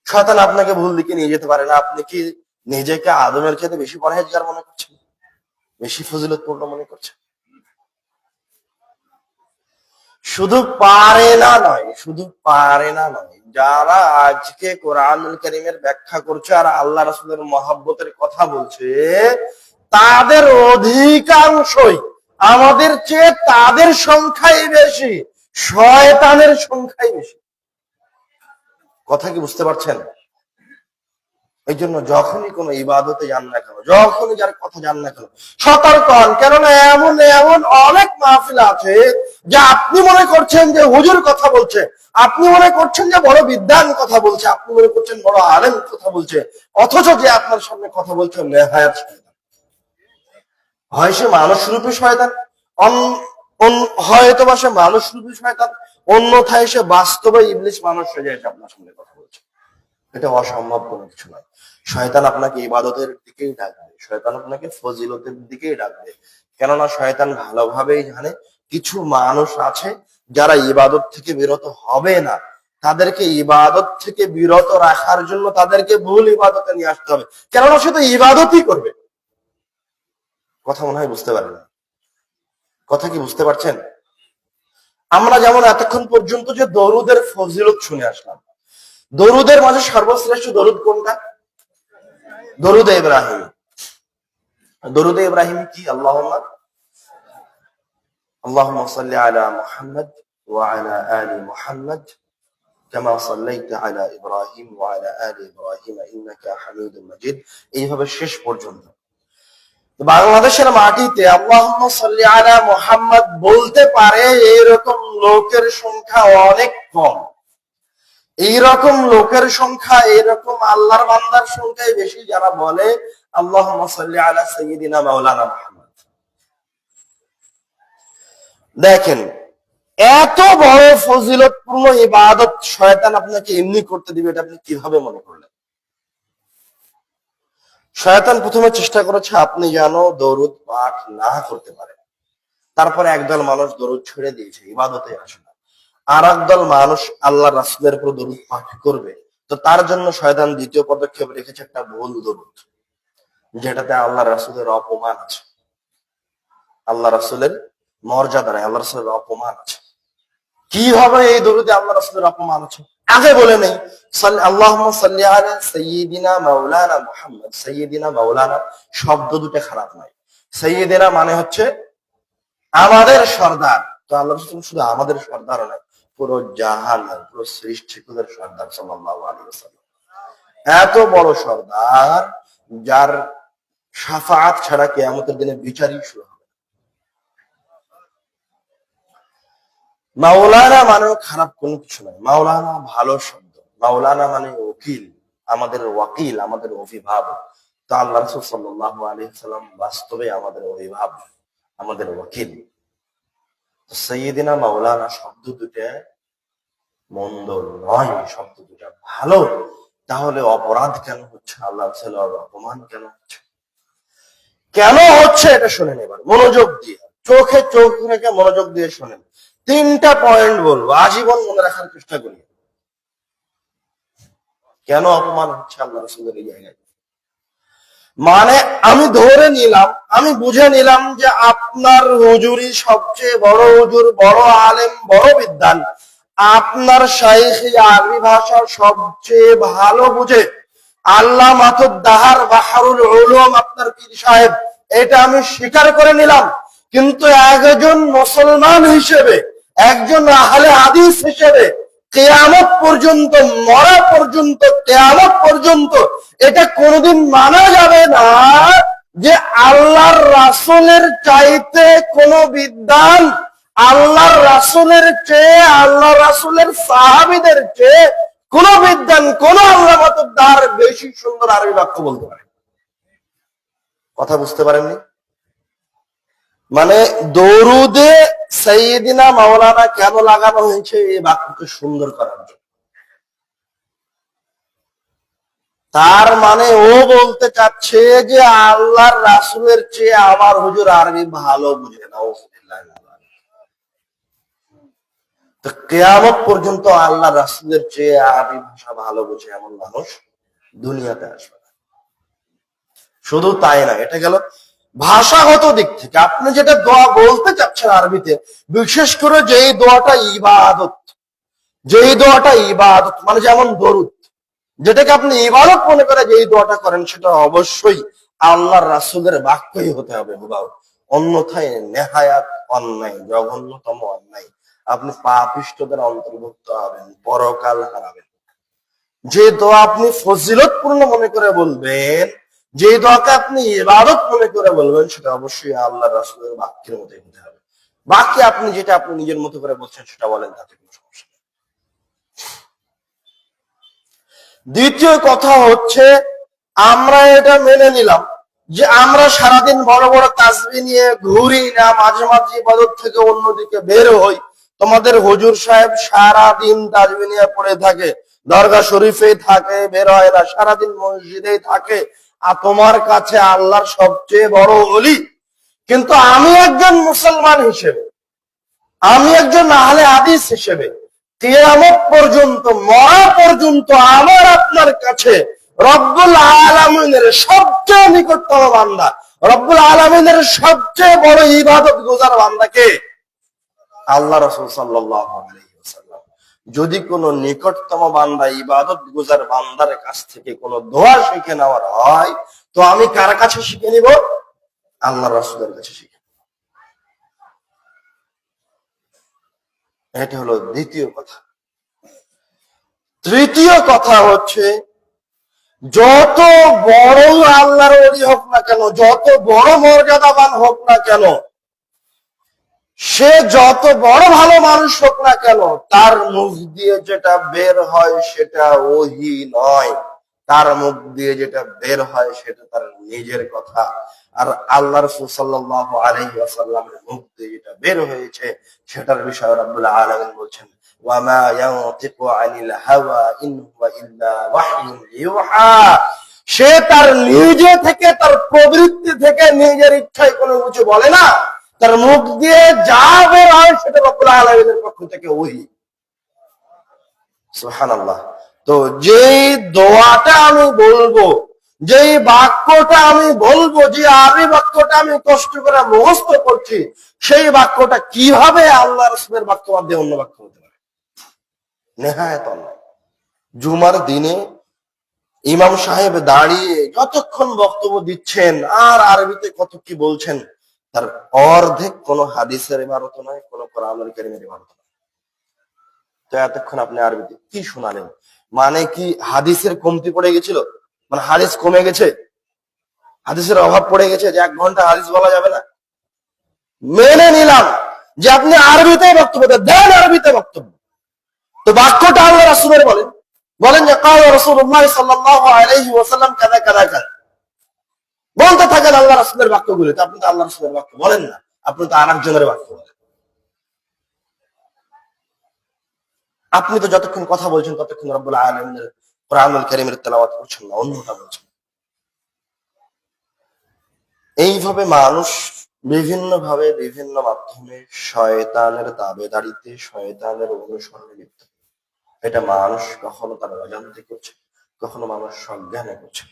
শয়তান আপনাকে ভুল দিকে নিয়ে যেতে পারে না? আপনি কি নিজেকে আদমের চাইতে বেশি পরহেজগার মনে করছেন, বেশি ফজিলতপূর্ণ মনে করছেন? শুধু পারে না নয়, শুধু পারে না নয়, যারা আজকে কোরআনুল কারীমের ব্যাখ্যা করছে আর আল্লাহ রাসূলের মহব্বতের কথা বলছে, তাদের অধিকাংশই আমাদের চেয়ে তাদের সংখ্যাই বেশি, শয়তানের সংখ্যাই বেশি। কথা কি বুঝতে পারছেন? এই জন্য যখনই কোনো ইবাদতে যান না কেন, যখনই যার কথা যান না কেন, সতর্ক হন। কেননা এমন এমন অনেক মাহফিল আছে যা আপনি মনে করছেন যে হুজুর কথা বলছে, আপনি মনে করছেন যে বড় বিদ্বান কথা বলছে, আপনি মনে করছেন বড় আলেম কথা বলছে, অথচ যে আপনার সামনে কথা বলছে নেহায়াত শয়তান। হয় সে মানুষ রূপী শয়তান, হয়তো বা সে মানুষ রূপী শয়তান, অন্যথায় সে বাস্তবে ইবলিস মানুষ হয়ে যায় আপনার সামনে কথা বলছে। এটা অসম্ভব কোনো কিছু নয়। শয়তান আপনাকে ইবাদতের দিকেই ডাকবে, শয়তান আপনাকে ফজিলতের দিকেই ডাকবে। কেননা শয়তান ভালোভাবেই জানে কিছু মানুষ আছে যারা ইবাদত থেকে বিরত হবে না, তাদেরকে ইবাদত থেকে বিরত রাখার জন্য তাদেরকে ভুল ইবাদতে নিয়ে আসতে হবে। কেননা সে তো ইবাদতই করবে। কথা মনে হয় বুঝতে পারেন না? কথা কি বুঝতে পারছেন? আমরা যেমন এতক্ষণ পর্যন্ত যে দরুদের ফজিলত শুনে আসলাম, দরুদের মাঝে সর্বশ্রেষ্ঠ দরুদ কোনটা? দরুদ ইব্রাহিম। দরুদ ইব্রাহিম কি? আল্লাহুম্মা সাল্লি আলা মুহাম্মদ ওয়া আলা আলি মুহাম্মদ কামা সাল্লাইতা আলা ইব্রাহিম ওয়া আলা আলি ইব্রাহিম ইন্নাকা হামিদুম মাজিদ, এইভাবে শেষ পর্যন্ত। বাংলাদেশের মাটিতে আল্লাহুম্মা সাল্লি আলা মুহাম্মদ বলতে পারে এরকম লোকের সংখ্যা অনেক কম। এইরকম লোকের সংখ্যা, এরকম আল্লাহর বান্দার সংখ্যাই বেশি যারা বলে আল্লাহুম্মা সাল্লি আলা সাইয়্যিদিনা মাওলানা মুহাম্মদ। দেখেন, এত বড় ফজিলতপূর্ণ ইবাদত শয়তান আপনাকে এমনি করতে দিবে, এটা আপনি কিভাবে মনে করলেন? শয়তান প্রথমে চেষ্টা করেছে আপনি যেন দরুদ পাঠ না করতে পারেন। তারপরে একদল মানুষ দরুদ ছেড়ে দিয়েছে, ইবাদতে আসে না। আর একদল মানুষ আল্লাহ রাসূলের উপর দরুদ পাঠ করবে। তো তার জন্য শয়তান দ্বিতীয় পদক্ষেপ রেখেছে একটা ভুল দরুদ, যেটাতে আল্লাহ রাসূলের অপমান আছে, আল্লাহ রাসূলের মর্যাদা নাই, আল্লাহ রাসূলের অপমান আছে। কিভাবে এই দরুদে আল্লাহ রাসূলের অপমান আছে আগে বলে নেই। আল্লাহুম্মা সাল্লি আলা সাইয়্যিদিনা মাওলানা মুহাম্মদ। সাইয়্যিদিনা মাওলানা শব্দ দুটো খারাপ নয়। সাইয়্যিদিনা মানে হচ্ছে আমাদের সর্দার। তো আল্লাহ রাসূল শুধু আমাদের সর্দার নয়, পুরো জাহান, পুরো সৃষ্টিকুলের সর্দার সাল্লাল্লাহু আলাইহি ওয়াসাল্লাম। এত বড় সর্দার যার শাফাআত ছাড়া কিয়ামতের দিনে বিচারই শুরু হবে। মাওলানা মানেও খারাপ কোনো কিছু নয়, মাওলানা ভালো শব্দ। মাওলানা মানে ওকিল, আমাদের ওয়াকিল, আমাদের অভিভাবক। তো আল্লাহ রাসূল সাল্লাল্লাহু আলাইহি ওয়াসাল্লাম বাস্তবে আমাদের অভিভাবক, আমাদের ওয়াকিল। তো সাইয়্যিদিনা মাওলানা শব্দ দুটো মন্দ নয়, শব্দ দুটো ভালো। তাহলে অপরাধ কেন হচ্ছে? আল্লাহ রাসূলের অপমান কেন হচ্ছে? কেন হচ্ছে এটা শুনেন এবার মনোযোগ দিয়ে, চোখে চোখ রেখে মনোযোগ দিয়ে শোনেন। 3টা পয়েন্ট বলবো, আজীবন মনে রাখার চেষ্টা করি। কেন অপমান হচ্ছে আল্লাহ রাসূলের এই জায়গায়? মানে আমি ধরে নিলাম, আমি বুঝে নিলাম যে আপনার হুজুরি সবচেয়ে বড় হুজুর, বড় আলেম, বড় বিদ্বান, আপনার শাইখ আরবি ভাষা সবচেয়ে ভালো বুঝে, আল্লাহ মাতুদ দাহার বাহারুল উলুম আপনার পীর সাহেব, এটা আমি স্বীকার করে নিলাম। কিন্তু একজন মুসলমান হিসেবে, একজন আহলে হাদিস হিসেবে কিয়ামত পর্যন্ত, মরা পর্যন্ত, কিয়ামত পর্যন্ত এটা কোনোদিন মানা যাবে না যে আল্লাহর রাসূলের চাইতে কোন বিদ্বান, আল্লাহর রাসূলের চেয়ে, আল্লাহ রাসূলের সাহাবীদের চেয়ে কোন বিদ্বান, কোন আল্লাহ মাতুদ্দার বেশি সুন্দর আরবি বাক্য বলতে পারে। কথা বুঝতে পারেননি? মানে দরুদে সাইয়্যিদিনা মাওলানা কেন লাগানো হয়েছে? এই বাক্যকে সুন্দর করার জন্য। তার মানে ও বলতে চাচ্ছে যে আল্লাহর রাসূলের চেয়ে আমার হুজুর আরবি ভালো বুঝে না। তো কিয়ামত পর্যন্ত আল্লাহ রাসূলের চেয়ে আরবি ভাষা ভালো বুঝে এমন মানুষ দুনিয়াতে আসবে না। শুধু তাই না, এটা গেল ভাষাগত দিক থেকে। আপনি যেটা দোয়া বলতে চাচ্ছেন আরবিতে, বিশেষ করে যেই দোয়াটা ইবাদত, যেই দোয়াটা ইবাদত মানে যেমন দরুদ, যেটাকে আপনি ইবাদত মনে করে যেই দোয়াটা করেন, সেটা অবশ্যই আল্লাহর রাসূলের বাক্যই হতে হবে হুবাহু। অন্যথায় নেহায়াত অন্যায়, জঘন্যতম অন্যায়। আপনি পাপিষ্ঠদের অন্তর্ভুক্ত হবেন, পরকাল হারাবেন। যে দোয়া আপনি ফজিলতপূর্ণ মনে করে বলবেন, যে দোয়াকে আপনি ইবাদত মনে করে বলবেন, সেটা অবশ্যই আল্লাহর রাসূলের বাক্যের মতোই হতে হবে। বাকি আপনি যেটা আপনি নিজের মতো করে বলছেন সেটা বলেন, তাতে কোনো সমস্যা নেই। দ্বিতীয় কথা হচ্ছে, আমরা এটা মেনে নিলাম যে আমরা সারাদিন বড় বড় তাসবিহ নিয়ে ঘুরি না, মাঝে মাঝে ইবাদত থেকে অন্যদিকে বের হই। তোমাদের হুজুর সাহেব সারাদিন তাসবিহ নিয়ে পড়ে থাকে, দরগা শরীফেই থাকে, বের হয় না, সারাদিন মসজিদেই থাকে, আর তোমার কাছে আল্লাহর সবচেয়ে বড় ওলি। কিন্তু আমি একজন মুসলমান হিসেবে, আমি একজন আহলে হাদিস হিসেবে কিয়ামত পর্যন্ত, মরা পর্যন্ত আমার আপনার কাছে রব্বুল আলামিনের সবচেয়ে নিকটতম বান্দা, রব্বুল আলামিনের সবচেয়ে বড় ইবাদত গুজার বান্দাকে আল্লাহ রাসূল সাল্লাল্লাহু আলাইহি ওয়াসাল্লাম। যদি কোন নিকটতম বান্দা, ইবাদত গুজার বান্দার কাছ থেকে কোন দোয়া শিখে নেওয়ার হয়, তো আমি কার কাছে শিখে নিব? আল্লাহ রাসূলের কাছে শিখে। এটা হলো দ্বিতীয় কথা। তৃতীয় কথা হচ্ছে, যত বড় আল্লাহর ওলি হোক না কেন, যত বড় মর্যাদাবান হোক না কেন, সে যত বড় ভালো মানুষ হোক না কেন, তার মুখ দিয়ে যেটা বের হয় সেটা ওহী নয়। তার মুখ দিয়ে যেটা বের হয় সেটা তার নিজের কথা। আর আল্লাহ রাসূল সাল্লাল্লাহু আলাইহি ওয়াসাল্লামের মুখ দিয়ে যেটা বের হয়েছে সেটার বিষয়ে রব্বুল আলামিন বলছেন, ওয়া মা ইয়ানতিকু আনিল হাওয়া ইন হুয়া ইল্লা ওয়াহয়ুন ইউহা। সে তার নিজে থেকে, তার প্রবৃত্তি থেকে, নিজের ইচ্ছায় কোনো কিছু বলে না। তার মুখ দিয়ে যা বের হয় সেটা রব্বুল আলামিনের পক্ষ থেকে ওহী। সুবহানাল্লাহ। তো যেই দোয়াটা আমি বলবো, যেই বাক্যটা আমি বলবো, যে আরবি বাক্যটা আমি কষ্ট করে মুখস্থ করছি, সেই বাক্যটা কিভাবে আল্লাহ রাসূলের বাক্য বাদ দিয়ে অন্য বাক্য হতে পারে? নেহায়েত অন্যায়। জুমার দিনে ইমাম সাহেব দাঁড়িয়ে যতক্ষণ বক্তব্য দিচ্ছেন আর আরবিতে কত কি বলছেন, তার অর্ধেক কোন হাদিসের ইবারত নয়, কোন কোরআনুল কারীমের ইবারত নয়। তো এতক্ষণ আপনি আরবিতে কি শোনালেন? মানে কি হাদিসের কমতি পড়ে গেছিল? মানে হাদিস কমে গেছে, হাদিসের অভাব পড়ে গেছে যে 1 ঘন্টা হাদিস বলা যাবে না? মেনে নিলাম যে আপনি আরবিতে বক্তব্য দেন, আরবিতে বক্তব্য, তো বাক্যটা আল্লাহ রাসূলের বলেন যে ক্বালা রাসূলুল্লাহ সাল্লাল্লাহু আলাইহি ওয়াসাল্লাম কাযা কাযা কাযা, বলতে থাকেন আল্লাহ রাসূলের বাক্যগুলো। তো আপনি তো আল্লাহ রাসূলের বাক্য বলেন না, আপনি তো আরেকজনের বাক্য বলেন। আপনি তো যতক্ষণ কথা বলছেন ততক্ষণ রব্বুল আলামিনের কোরআনুল কারীমের তেলাওয়াত করছেন না, অন্যটা বলছেন। এইভাবে মানুষ বিভিন্ন ভাবে, বিভিন্ন মাধ্যমে শয়তানের তাবেদারিতে, শয়তানের অনুসরণে লিপ্ত। এটা মানুষ কখনো তার অজান্তে করছে, কখনো মানুষ সজ্ঞানে করছে।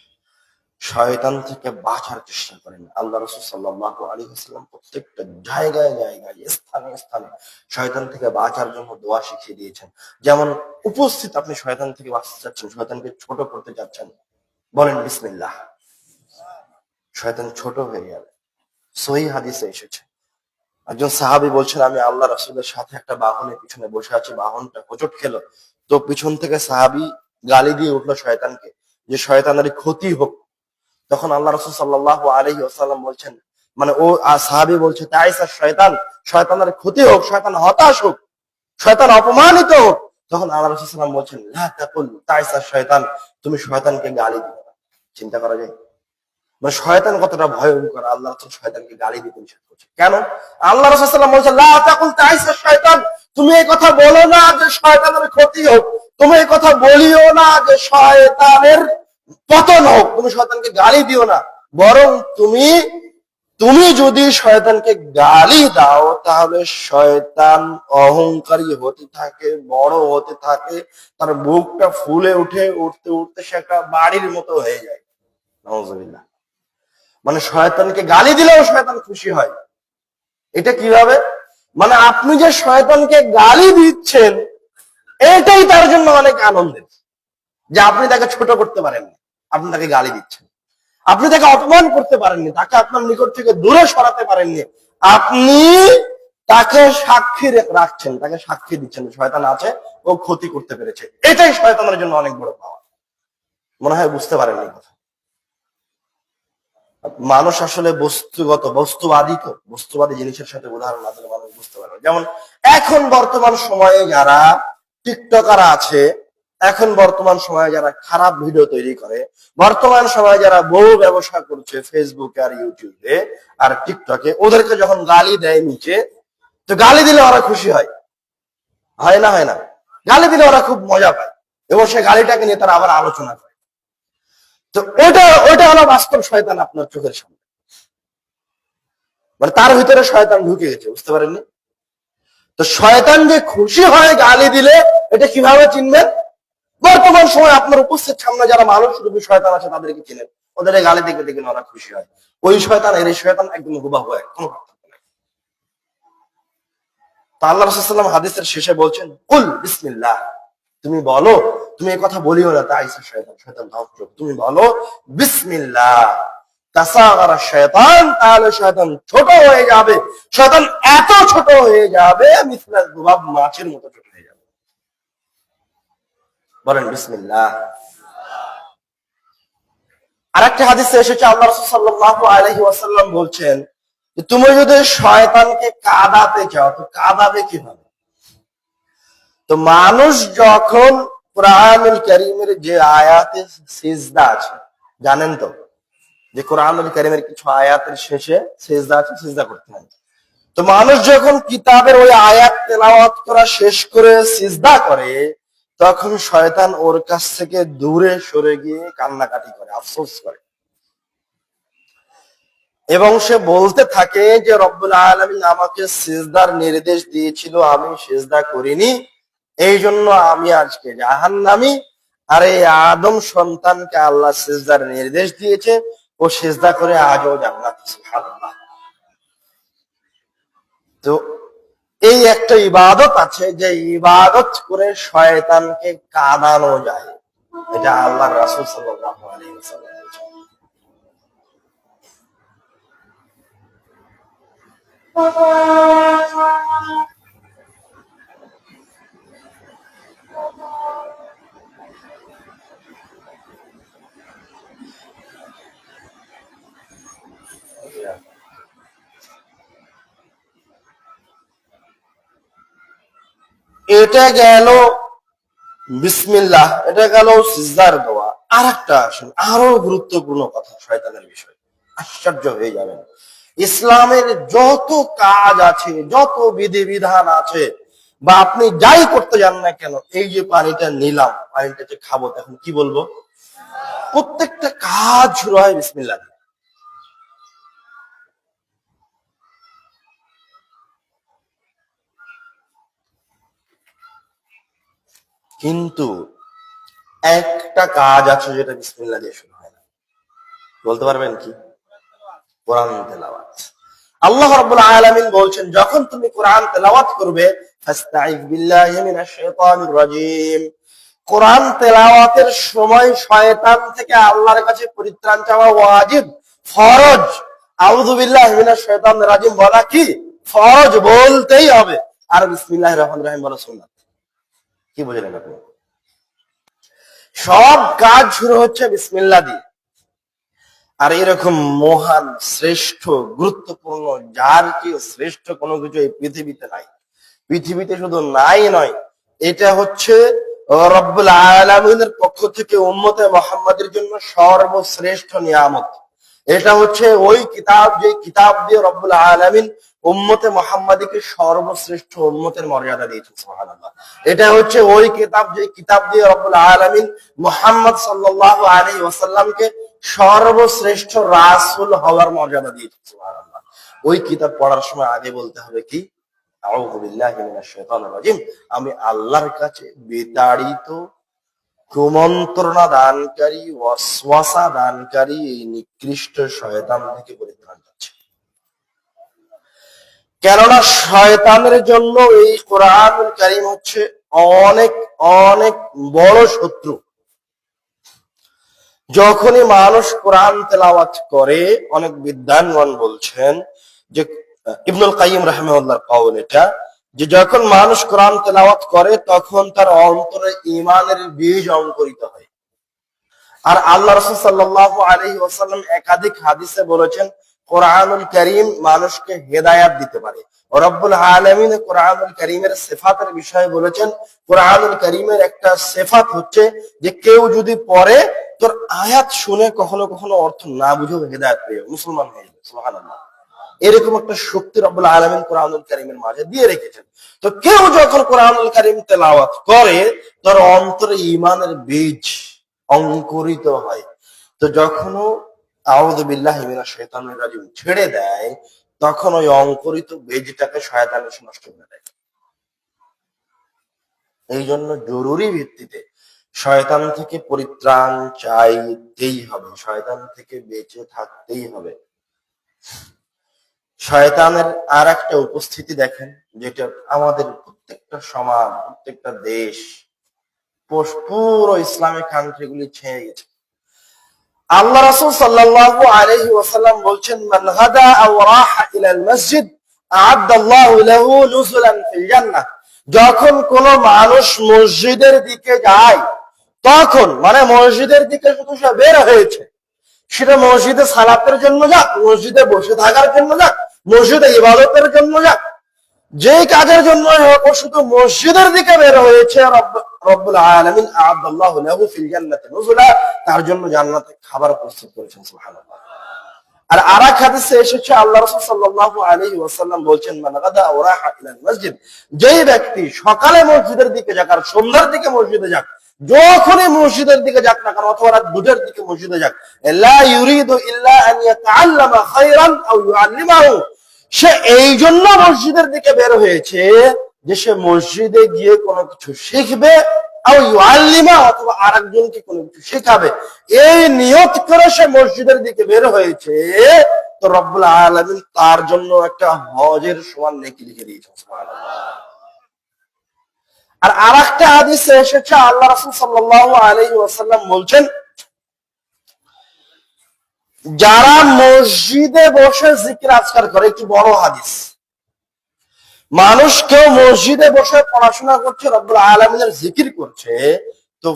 শয়তান থেকে বাঁচার চেষ্টা করেন। আল্লাহ রাসূল সাল্লাল্লাহু আলাইহি ওয়াসাল্লাম প্রত্যেকটা জায়গায় জায়গায়, স্থানে স্থানে শয়তান থেকে বাঁচার জন্য দোয়া শিখিয়ে দিয়েছেন। যেমন উপস্থিত আপনি শয়তান থেকে বাঁচতে চাচ্ছেন, শয়তানকে ছোট করতে যাচ্ছেন, বলেন বিসমিল্লাহ, শয়তান ছোট হয়ে যাবে। সহিহ হাদিসে এসেছে, একজন সাহাবী বলছেন, আমি আল্লাহ রাসূলের সাথে একটা বাহনের পিছনে বসে আছি, বাহনটা হোঁচট খেলো, তো পিছন থেকে সাহাবী গালি দিয়ে উঠলো শয়তানকে যে শয়তানের ক্ষতি হোক। তখন আল্লাহ রাসূল সাল্লাল্লাহু আলাইহি ওয়াসাল্লাম বলছেন, মানে ও সাহাবী বলছে, তাইসা শয়তান, শয়তানের ক্ষতি হোক, শয়তান হতাশ হোক, শয়তান অপমানিত হোক। তখন আল্লাহ রাসূল সাল্লাল্লাহু আলাইহি ওয়াসাল্লাম বলছেন, লা তাকুল তাইসা শয়তান, তুমি শয়তানকে গালি দিও না। চিন্তা করা যায় মানে শয়তান কতটা ভয়ঙ্কর। আল্লাহ রাসূল শয়তানকে গালি দিতে নিষেধ করছে। কেন? আল্লাহ রাসূল সাল্লাল্লাহু আলাইহি ওয়াসাল্লাম বলছেন, লা তাকুল তাইসা শয়তান, তুমি এই কথা বলো না যে শয়তানের ক্ষতি হোক, তুমি এই কথা বলিও না যে শয়তানের পতন হোক, তুমি শয়তানকে গালি দিও না, বরং তুমি যদি শয়তানকে গালি দাও তাহলে শয়তান অহংকারী হতে থাকে, বড় হতে থাকে, তার বুকটা ফুলে উঠতে উঠতে সে একটা বাড়ির মতো হয়ে যায়। নাউযুবিল্লাহ। মানে শয়তানকে গালি দিলেও শয়তান খুশি হয়। এটা কিভাবে? মানে আপনি যে শয়তানকে গালি দিচ্ছেন এটাই তার জন্য অনেক আনন্দের, যে আপনি তাকে ছোট করতে পারেননি, আপনি তাকে গালি দিচ্ছেন, আপনি তাকে অপমান করতে পারেননি, তাকে আপনার নিকট থেকে দূরে সরাতে পারেননি, আপনি তাকে সাক্ষী রাখছেন, তাকে সাক্ষী দিচ্ছেন শয়তান আছে, ও ক্ষতি করতে পেরেছে। এটাই শয়তানের জন্য অনেক বড় পাওয়া। মনে হয় বুঝতে পারেননি কথা। মানুষ আসলে বস্তুবাদী জিনিসের সাথে উদাহরণ না দিলে মানুষ বুঝতে পারবে। যেমন এখন বর্তমান সময়ে যারা টিকটকার আছে, এখন বর্তমান সময়ে যারা খারাপ ভিডিও তৈরি করে, বর্তমান সময়ে যারা বউ ব্যবসা করছে ফেসবুকে আর ইউটিউবে আর টিকটকে, ওদেরকে যখন গালি দেয় নিচে, তো গালি দিলে ওরা খুশি হয়, হয় না? গালি দিলে ওরা খুব মজা পায়। এবং সে গালিটাকে নিয়ে তারা আবার আলোচনা করে। তো ওটা হলো বাস্তব শয়তান আপনার চোখের সামনে, মানে তার ভিতরে শয়তান ঢুকে গেছে, বুঝতে পারেননি? তো শয়তান যে খুশি হয় গালি দিলে, এটা কিভাবে চিনবেন? বর্তমান সময় আপনার উপস্থিত সামনে যারা মানুষ রূপী শয়তান আছে তাদেরকে চিনেন, ওদের গালি দেখবে দেখবেন ওরা খুশি হয়। ওই শয়তান এর শয়তান একদম হুবাহু এক, কোনো পার্থক্য নাই। তো আল্লাহ রাসূল সাল্লাল্লাহু আলাইহি ওয়াসাল্লাম হাদিসের শেষে বলছেন, কুল বিসমিল্লাহ, তুমি বলো, তুমি এই কথা বলিও না তাই শয়তান, শয়তান ধ্বংস, তুমি বলো বিসমিল্লাহ, তাসাগারা শয়তান, তাহলে শয়তান ছোট হয়ে যাবে, শয়তান এত ছোট হয়ে যাবে মিসলাল যুবাব, মাছের মতো ছোট হয়ে যাবে। বলেন বিসমিল্লাহ। আরেকটা হাদিসে এসেছে আল্লাহ রাসূল সাল্লাল্লাহু আলাইহি ওয়াসাল্লাম বলছেন, তুমি যদি শয়তানকে কাঁদাতে চাও তো কাঁদাবে কিভাবে? তো মানুষ যখন কোরআনুল কারীমের যে আয়াতে সিজদা আছে, জানেন তো যে কোরআনুল কারীমের কিছু আয়াতের শেষে সিজদা আছে, সিজদা করতে হয়। তো মানুষ যখন কিতাবের ওই আয়াত তেলাওয়াত করা শেষ করে সিজদা করে, তখন শয়তান ওর কাছ থেকে দূরে সরে গিয়ে কান্নাকাটি করে, আফসোস করে, এবং সে বলতে থাকে যে রব্বুল আলামিন আমাকে সিজদার নির্দেশ দিয়েছিল, আমি সিজদা করিনি, এই জন্য আমি আজকে জাহান্নামী। আর এই আদম সন্তানকে আল্লাহ সিজদার নির্দেশ দিয়েছে, ও সিজদা করে আজও জান্নাতে। সুবহানাল্লাহ। তো এই একটা ইবাদত আছে যে ইবাদত করে শয়তানকে কাঁদানো যায়, এটা আল্লাহর রাসূল সাল্লাল্লাহু আলাইহি ওয়াসাল্লাম বলেছেন। এটা গেল বিসমিল্লাহ, এটা গেল সিজদার দোয়া। আর একটা আসেন আরো গুরুত্বপূর্ণ কথা শয়তানের বিষয়, আশ্চর্য হয়ে যাবেন। ইসলামের যত কাজ আছে, যত বিধিবিধান আছে, বা আপনি যাই করতে যান না কেন, এই যে পানিটা নিলাম, পানিটা যে খাবো, এখন কি বলবো? প্রত্যেকটা কাজ শুরু হয় বিসমিল্লাহ দিয়ে। কিন্তু একটা কাজ আছে যেটা বিসমিল্লাহ দিয়ে শুরু হয় না, বলতে পারবেন কি? কোরআন তেলাওয়াত। আল্লাহ রাব্বুল আলামিন বলছেন, যখন তুমি কোরআন তেলাওয়াত করবে, ফাস্তাইয বিল্লাহি মিনাশ শাইতানির রাজীম, কোরআন তেলাওয়াতের সময় শয়তান থেকে আল্লাহর কাছে পরিত্রাণ চাওয়া ওয়াজিব, ফরজ। আউযু বিল্লাহি মিনাশ শাইতানির রাজীম বলা কি ফরজ, বলতেই হবে। আর বিসমিল্লাহির রহমানির রহিম বলা সুন্নাত। কি বুঝলেন আপনি? সব কাজ শুরু হচ্ছে বিসমিল্লাহ দিয়ে। আর এরকম মহান, শ্রেষ্ঠ, গুরুত্বপূর্ণ, যার কি শ্রেষ্ঠ কোনো কিছু এই পৃথিবীতে নাই। পৃথিবীতে শুধু নাই নয়, এটা হচ্ছে রব্বুল আলামিনের পক্ষ থেকে উম্মতে মুহাম্মাদের জন্য সর্বশ্রেষ্ঠ নিয়ামত। এটা হচ্ছে ওই কিতাব, যে কিতাব দিয়ে রব্বুল আলামিন উম্মতে মুহাম্মাদীকে সর্বশ্রেষ্ঠ উম্মতের মর্যাদা দিয়েছেন। সুবহানাল্লাহ। এটা হচ্ছে ওই কিতাব, যে কিতাব দিয়ে রব্বুল আলামিন মুহাম্মদ সাল্লাল্লাহু আলাইহি ওয়াসাল্লামকে সর্বশ্রেষ্ঠ রাসূল হওয়ার মর্যাদা দিয়েছেন। সুবহানাল্লাহ। ওই কিতাব পড়ার সময় আগে বলতে হবে কি? আউযু বিল্লাহি মিনাশ শাইতানির রাজীম, আমি আল্লাহর কাছে বিতাড়িত, কুমন্ত্রণা দানকারী, ওয়াসওয়াসা দানকারী এই নিকৃষ্ট শয়তান থেকে পরিত্রাণ চাচ্ছি। কেননা শয়তানের জন্য এই কোরআনুল কারীম হচ্ছে অনেক অনেক বড় শত্রু। যখনই মানুষ কোরআন তেলাওয়াত করে, অনেক বিদ্বানগণ বলছেন যে, ইবনুল কাইয়িম রাহিমাহুল্লাহর কওল এটা, যে যখন মানুষ কোরআন তেলাওয়াত করে তখন তার অন্তরে ঈমানের বীজ অঙ্কুরিত হয়। আর আল্লাহ রাসূল সাল্লাল্লাহু আলাইহি ওয়াসাল্লাম একাধিক হাদিসে বলেছেন, কোরআনুল কারীম মানুষকে হেদায়াত দিতে পারে। রব্বুল আলামিন কোরআনুল কারীমের সিফাতের বিষয়ে বলেছেন, কোরআনুল কারীমের একটা সিফাত হচ্ছে যে কেউ যদি পড়ে, তোর আয়াত শুনে কখনো কখনো অর্থ না বুঝেও হেদায়েত পেয়ে মুসলমান হয়ে যাবে। সুবহানাল্লাহ। এরকম একটা শক্তি রব্বুল আলামিন কোরআনুল কারীমের মাঝে দিয়ে রেখেছেন। তো কেউ যখন কোরআনুল কারীম তেলাওয়াত করে তার অন্তরে ঈমানের বীজ অঙ্কুরিত হয়। তো যখনও আউযু বিল্লাহি মিনাশ শাইতানির রাজিম ছেড়ে দেয়, তখন ওই অঙ্কুরিত বীজটাকে শয়তান এসে নষ্ট করে দেয়। এই জন্য জরুরি ভিত্তিতে শয়তান থেকে পরিত্রাণ চাইতেই হবে, শয়তান থেকে বেঁচে থাকতেই হবে। শয়তানের আর একটা উপস্থিতি দেখেন, যেটা আমাদের প্রত্যেকটা সমাজ, প্রত্যেকটা দেশ, পুরো ইসলামিক কান্ট্রিগুলি ছেয়ে গেছে। আল্লাহ রাসূল সাল্লাল্লাহু আলাইহি ওয়াসাল্লাম বলছেন, মান গাদা আও রাহা ইলাল মসজিদ আ'আদাল্লাহু লাহু নুজুলান ফিল জান্নাহ। যখন কোন মানুষ মসজিদের দিকে যায়, তখন মানে মসজিদের দিকে শুধু সে বের হয়েছে, সেটা মসজিদে সালাতের জন্য যাক, মসজিদে বসে থাকার জন্য যাক, মসজিদে ইবাদতের জন্য যাক, যেই কাজের জন্য হোক, শুধু মসজিদের দিকে বের হয়েছে, রব্বুল আলামিন আ'আদাল্লাহু লাহু ফিল জান্নাতি নুজুলা, তার জন্য জান্নাতে খাবার প্রস্তুত করেছেন। সুবহানাল্লাহ। আর আরেক হাদিসে এসেছে, আল্লাহ রাসূল সাল্লাল্লাহু আলাইহি ওয়াসাল্লাম বলছেন, মান গাদা ওয়া রাহা ইলাল মসজিদ, যেই ব্যক্তি সকালে মসজিদের দিকে যাক আর সন্ধ্যার দিকে মসজিদে যাক, যখনই মসজিদের দিকে যাক না কেন, অথবা রাত 2টার দিকে মসজিদে যাক, লা ইউরিদু ইল্লা আন ইয়াতাআল্লামা খায়রান আও ইউআল্লিমাহু, সে এই জন্য মসজিদের দিকে বের হয়েছে যে সে মসজিদে গিয়ে কোনো কিছু শিখবে, আও ইউআল্লিমা, অথবা আরেকজনকে কোনো কিছু শেখাবে। এই নিয়ত করে সে মসজিদের দিকে বের হয়েছে, তো রব্বুল আলামিন তার জন্য একটা হজের সমান নেকি লিখে দিয়েছেন। সুবহানাল্লাহ। আর আরেকটা হাদিসে এসেছে, আল্লাহ রাসূল সাল্লাল্লাহু আলাইহি ওয়াসাল্লাম বলছেন, যারা মসজিদে বসে জিকির আজকার করে, একটু বড় হাদিস, মানুষ কেউ মসজিদে বসে পড়াশোনা করছে, রব্বুল আলামিনের জিকির করছে, তো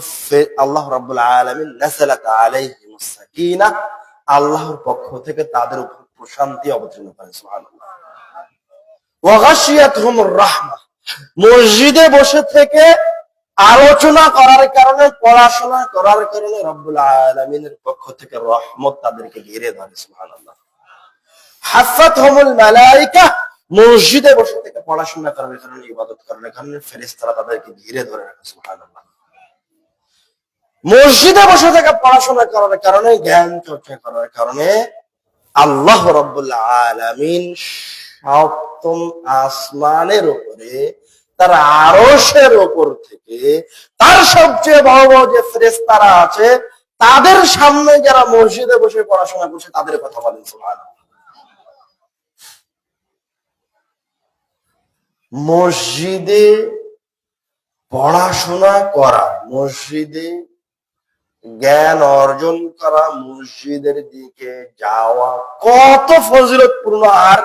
আল্লাহ রব্বুল আলামিন নাযালাত আলাইহিমুস সাকিনাহ, আল্লাহর পক্ষ থেকে তাদের উপর প্রশান্তি অবতীর্ণ করেন। সুবহানাল্লাহ। ওয়া গাশিয়াতহুমুর রাহমাহ, মসজিদে বসে থেকে আলোচনা করার কারণে, পড়াশোনা করার কারণে রব্বুল আলামিনের পক্ষ থেকে রহমত তাদেরকে ঘিরে ধরে। সুবহানাল্লাহ। হাফাতহুমুল মালায়েকা, মসজিদে বসে থেকে পড়াশোনা করার কারণে, ইবাদত করার কারণে ফেরেশতারা তাদেরকে ঘিরে ধরে রাখে। সুবহানাল্লাহ। মসজিদে বসে থেকে পড়াশোনা করার কারণে, জ্ঞান চর্চা করার কারণে আল্লাহ রাব্বুল আলামিন সপ্তম আসমানের উপরে তার আরশের উপর থেকে তার সবচেয়ে বড় বড় যে ফেরেশতারা আছে, তাদের সামনে যারা মসজিদে বসে পড়াশোনা করছে, তাদের কথা বলেন। সুবহানাল্লাহ। মসজিদে পড়াশোনা করা, মসজিদে জ্ঞান অর্জন করা, মসজিদের দিকে যাওয়া কত ফজিলতপূর্ণ, আর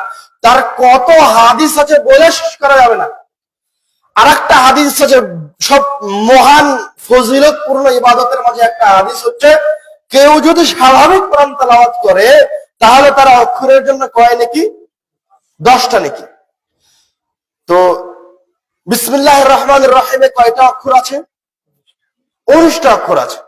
তার কত হাদিস আছে বলে শেষ করা যাবে না। আর একটা হাদিস আছে, সব মহান ফজিলতপূর্ণ ইবাদতের মাঝে একটা হাদিস হচ্ছে, কেউ যদি স্বাভাবিক কোরআন তেলাওয়াত করে, তাহলে তারা অক্ষরের জন্য কয় নেকি? 10টা নেকি। তো বিসমিল্লাহির রহমানির রহিমে কয়টা অক্ষর আছে? 19টা অক্ষর আছে।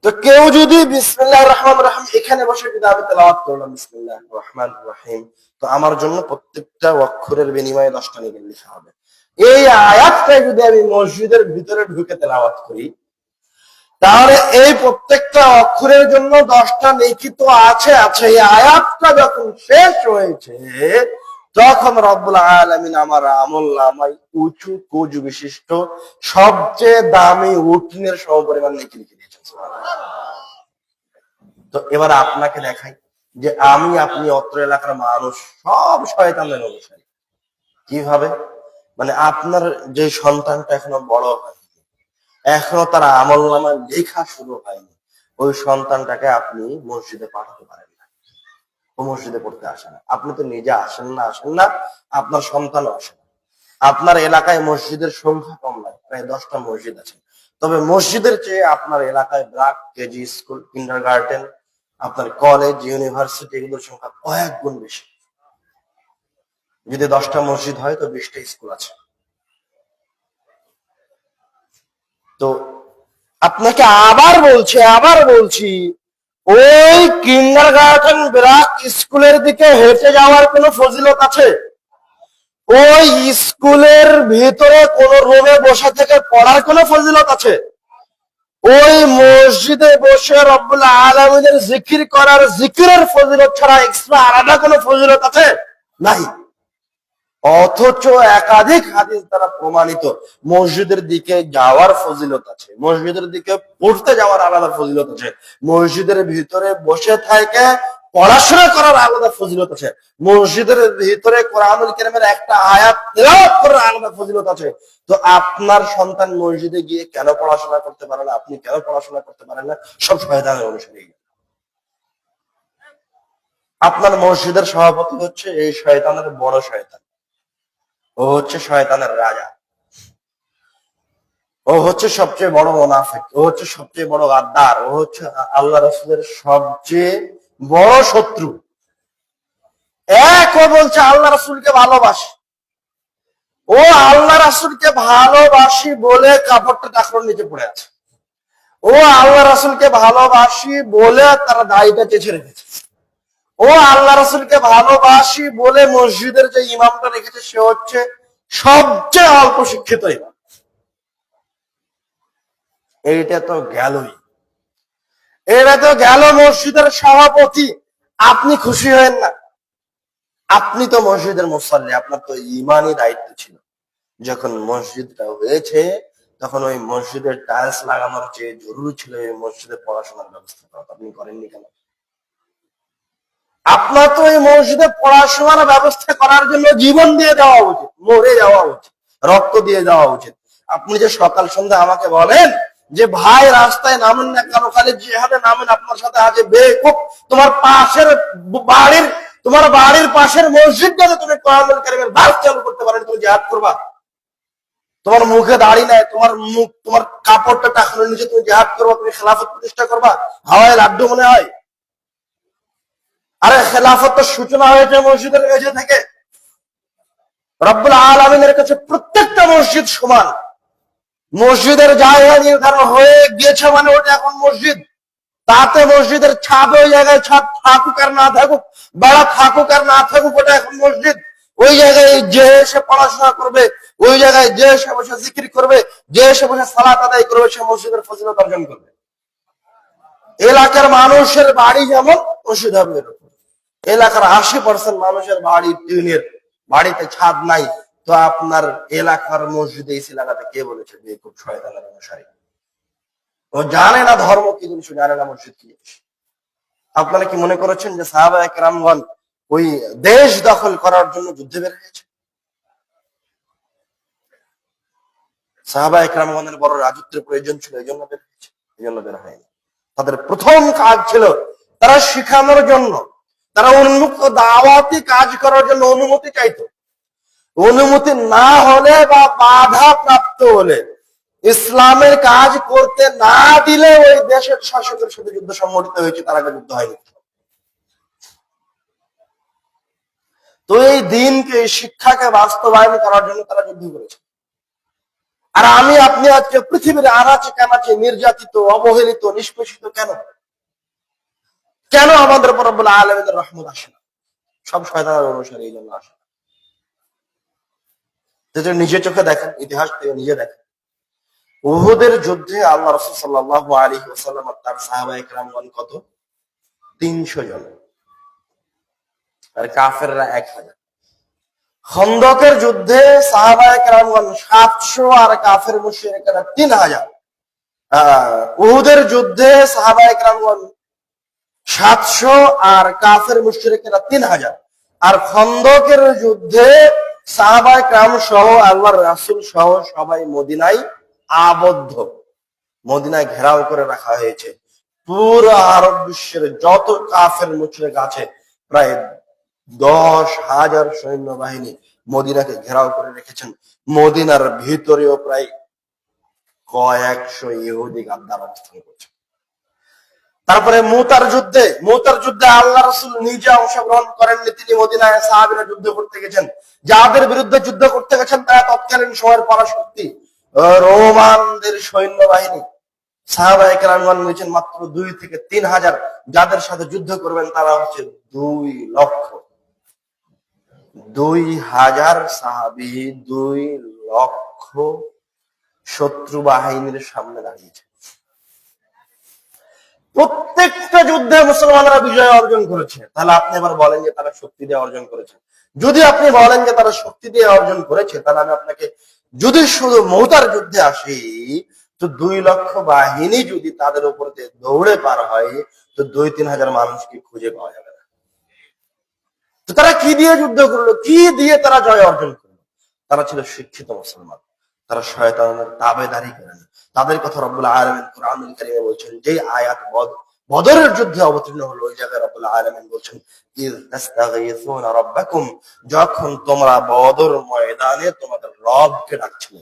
তো কেউ যদি বিসমিল্লাহির রহমানির রহিম এখানে বসে যদি আমি তেলাওয়াত করলাম বিসমিল্লাহির রহমানির রহিম, তো আমার জন্য প্রত্যেকটা অক্ষরের বিনিময়ে 10টা নেকি লেখা হবে। এই আয়াতটা যদি আমি মসজিদের ভিতরে ঢুকে তেলাওয়াত করি, তাহলে এই প্রত্যেকটা অক্ষরের জন্য 10টা নেকি তো আছে। এই আয়াতটা যখন শেষ হয়েছে, তখন রব্বুল আলামিন আমার আমলনামায় উঁচু কোজ বিশিষ্ট সবচেয়ে দামি উটনের সমপরিমাণ নেকি লিখে দিয়েছেন। সুবহানাল্লাহ। তো এবার আপনাকে দেখাই যে আমি আপনি অত্র এলাকার মানুষ সব শয়তানের অনুসারী। কিভাবে? মানে আপনার যে সন্তানটা এখনো বড় হয়নি, এখনো তার আমলনামায় লেখা শুরু হয়নি, ওই সন্তানটাকে আপনি মসজিদে পাঠাতে পারেন না, ও মসজিদে পড়তে আসে না। আপনি তো নিজে আসেন না, আপনার সন্তানও আসে না। আপনার এলাকায় মসজিদের সংখ্যা কম নয়, প্রায় 10টা মসজিদ আছে। তবে মসজিদের চেয়ে আপনার এলাকায় ব্রাক, কেজি স্কুল, কিন্ডারগার্টেন, আপনার কলেজ, ইউনিভার্সিটি, এগুলোর সংখ্যা কয়েক গুণ বেশি। যদি 10টা মসজিদ হয়, তো 20টা স্কুল আছে। তো আপনাকে আবার বলছি, ওই কিন্ডারগার্টেন ব্রাক স্কুলের দিকে হেঁটে যাওয়ার কোনো ফজিলত আছে? ওই স্কুলের ভিতরে কোন রুমে বসে থেকে পড়ার কোনো ফজিলত আছে? ওই মসজিদে বসে রব্বুল আলামিনের জিকির করার জিকিরের ফজিলত ছাড়া এক্সট্রা আলাদা কোনো ফজিলত আছে? নাই। অথচ একাধিক হাদিস দ্বারা প্রমাণিত মসজিদের দিকে যাওয়ার ফজিলত আছে, মসজিদের দিকে পড়তে যাওয়ার আলাদা ফজিলত আছে, মসজিদের ভিতরে বসে থেকে পড়াশোনা করার আলাদা ফজিলত আছে, মসজিদের ভিতরে কোরআনুল কারীমের একটা আয়াত তেলাওয়াত করার আলাদা ফজিলত আছে। তো আপনার সন্তান মসজিদে গিয়ে কেন পড়াশোনা করতে পারে না? আপনি কেন পড়াশোনা করতে পারেন না? সব শয়তানের অনুসারী। আপনার মসজিদের সভাপতি হচ্ছে এই শয়তানের বড় শয়তান। ও হচ্ছে শয়তানের রাজা, ও হচ্ছে সবচেয়ে বড় মুনাফিক, ও হচ্ছে সবচেয়ে বড় গাদ্দার, ও হচ্ছে আল্লাহ রাসূলের সবচেয়ে বড় শত্রু। ও বলছে আল্লাহ রাসূলকে ভালোবাসি, ও আল্লাহ রাসূলকে ভালোবাসি বলে কাপড়টা টাকর নিচে পড়ে আছে, ও আল্লাহ রাসূলকে ভালোবাসি বলে তার দাড়িটা চেঁচে রেখেছে, ও আল্লাহ রাসূলকে ভালোবাসি বলে মসজিদের যে ইমামটা রেখেছে সে হচ্ছে সবচেয়ে অল্প শিক্ষিত ইমাম। এইটা তো গেলই, এটা তো গেল মসজিদের সভাপতি। আপনি খুশি হয়েন না? আপনি তো মসজিদের মুসল্লি, আপনার তো ইমানই দায়িত্ব ছিল। যখন মসজিদটা হয়েছে তখন ওই মসজিদের টাইলস লাগানোর যে জরুরি ছিল এই মসজিদে পড়াশোনার ব্যবস্থা করা, আপনি করেননি কেন? আপনার তো এই মসজিদে পড়াশোনার ব্যবস্থা করার জন্য জীবন দিয়ে দেওয়া উচিত, মরে যাওয়া উচিত, রক্ত দিয়ে দেওয়া উচিত। আপনি যে সকাল সন্ধ্যা আমাকে বলেন যে ভাই রাস্তায় নামেন না কেন, খালি জিহাদে নামেন, আপনার সাথে আজ বেকুব তোমার পাশের বাড়ির, তোমার বাড়ির পাশের মসজিদটাতে তুমি কোরআনুল কারীমের দাস চালু করতে পারেন, তুমি জিহাদ করবা? তোমার মুখে দাড়ি নাই, তোমার মুখ, তোমার কাপড়টা টাকানোর নিচে তুমি জিহাদ করবা, তুমি খেলাফত প্রতিষ্ঠা করবা? হাওয়ায় লাড্ডু মনে হয়? আরে খেলাফতের সূচনা হয়েছে মসজিদের মেঝে থেকে। রব্বুল আলামিনের কাছে প্রত্যেকটা মসজিদ সমান। মসজিদের জায়গা নির্ধারণ হয়ে গিয়েছে মানে ওটা এখন মসজিদ। তাতে মসজিদের ছাদ, ওই জায়গায় ছাদ থাকুক আর না থাকুক, বেড়া থাকুক আর না থাকুক, ওটা এখন মসজিদ। ওই জায়গায় যে এসে পড়াশোনা করবে, ওই জায়গায় যে এসে বসে জিকির করবে, যে এসে বসে সালাত আদায় করবে, সে মসজিদের ফজিলত অর্জন করবে। এলাকার মানুষের বাড়ি যেমন মসজিদ হবে এরকম। এলাকার 80% মানুষের বাড়ি টিনের, বাড়িতে ছাদ নাই, তো আপনার এলাকার মসজিদে এসি লাগাতে কে বলেছে? যে খুব শয়তানের অনুসারী, ও জানে না ধর্ম কি জিনিস, জানে না মসজিদ কি জিনিস। আপনারা কি মনে করেছেন যে সাহাবায়ে কেরামগণ ওই দেশ দখল করার জন্য যুদ্ধে বের হয়েছে? সাহাবায়ে কেরামগণের বড় রাজত্বের প্রয়োজন ছিল, এই জন্য বের হয়েছে? এই জন্য বের হয়নি। তাদের প্রথম কাজ ছিল তারা শিখানোর জন্য, তারা উন্মুক্ত দাওয়াতি কাজ করার জন্য অনুমতি চাইতো। অনুমতি না হলে বা বাধা প্রাপ্ত হলে, ইসলামের কাজ করতে না দিলে ওই দেশের শাসকের সাথে যুদ্ধ সংঘটিত হয়েছে, তার আগে যুদ্ধ হয়নি। তো এই দিনকে, এই শিক্ষাকে বাস্তবায়ন করার জন্য তারা যুদ্ধ করেছে। আর আমি আপনি আজকে পৃথিবীর আনাচে কানাচে নির্যাতিত, অবহেলিত, নিষ্পেষিত কেন? কেন আমাদের উপর রব্বুল আলামিনের রহমত আসে না? সব শয়তানের অনুসারী, এই জন্য আসে না। নিজে চোখে দেখেন, ইতিহাস থেকে নিজে দেখেন। উহুদের যুদ্ধে আল্লাহ রাসূল সাল্লাল্লাহু আলাইহি ওয়াসাল্লাম আর তার সাহাবায়ে কেরামগণ কত? 300 জন, আর কাফেররা 1000। খন্দকের যুদ্ধে সাহাবায়ে কেরামগণ 700 আর কাফের মুশরিকরা 3000। উহুদের যুদ্ধে সাহাবায়ে কেরামগণ 700 আর কাফের মুশরিকরা 3000। আর খন্দকের যুদ্ধে সাহাবায়ে কেরাম সহ আল্লাহর রাসূল সহ সবাই মদিনায় আবদ্ধ, মদিনায় ঘেরাও করে রাখা হয়েছে। পুরো আরব বিশ্বের যত কাফের মুশরিক আছে প্রায় 10,000 সৈন্যবাহিনী মদিনাকে ঘেরাও করে রেখেছেন। মদিনার ভিতরেও প্রায় কয়েকশো ইহুদি গাদ্দার অবস্থান করছে। তারপরে মুতার যুদ্ধে আল্লাহ রাসূল নিজে অংশগ্রহণ করেননি, তিনি মদিনায় সাহাবীরা যুদ্ধ করতে গেছেন। যাদের বিরুদ্ধে যুদ্ধ করতে গেছেন তারা তৎকালীন সময়ের পরাশক্তি রোমানদের সৈন্যবাহিনী। সাহাবায়ে কেরামগণ নিয়েছেন মাত্র 2 থেকে 3,000। যাদের সাথে যুদ্ধ করবেন তারা হচ্ছে 2 লক্ষ। 2,000 সাহাবী 2 লক্ষ শত্রু বাহিনীর সামনে দাঁড়িয়েছে। প্রত্যেকটা যুদ্ধে মুসলমানরা বিজয় অর্জন করেছে। তাহলে আপনি এবার বলেন যে তারা শক্তি দিয়ে অর্জন করেছে। যদি আপনি বলেন যে তারা শক্তি দিয়ে অর্জন করেছে, তাহলে আমি আপনাকে, যদি শুধু মৌতার যুদ্ধে আসি, তো 2 লক্ষ বাহিনী যদি তাদের উপর দিয়ে দৌড়ে পার হয়, তো 2-3 হাজার মানুষকে খুঁজে পাওয়া যাবে না। তো তারা কি দিয়ে যুদ্ধ করলো, কি দিয়ে তারা জয় অর্জন করলো? তারা ছিল শিক্ষিত মুসলমান, তারা শয়তানের তাবেদারি করেনি। তাদের কথা রব্বুল আলামিন কুরআনুল কারীমে বলছেন, যে আয়াত বদরের যুদ্ধে অবতীর্ণ হলো, ওই জায়গায় রব্বুল আলামিন বলছেন, ইয তাস্তাগীসুনা রাব্বাকুম, যখন তোমরা বদর ময়দানে তোমাদের রবকে ডাকছিলে,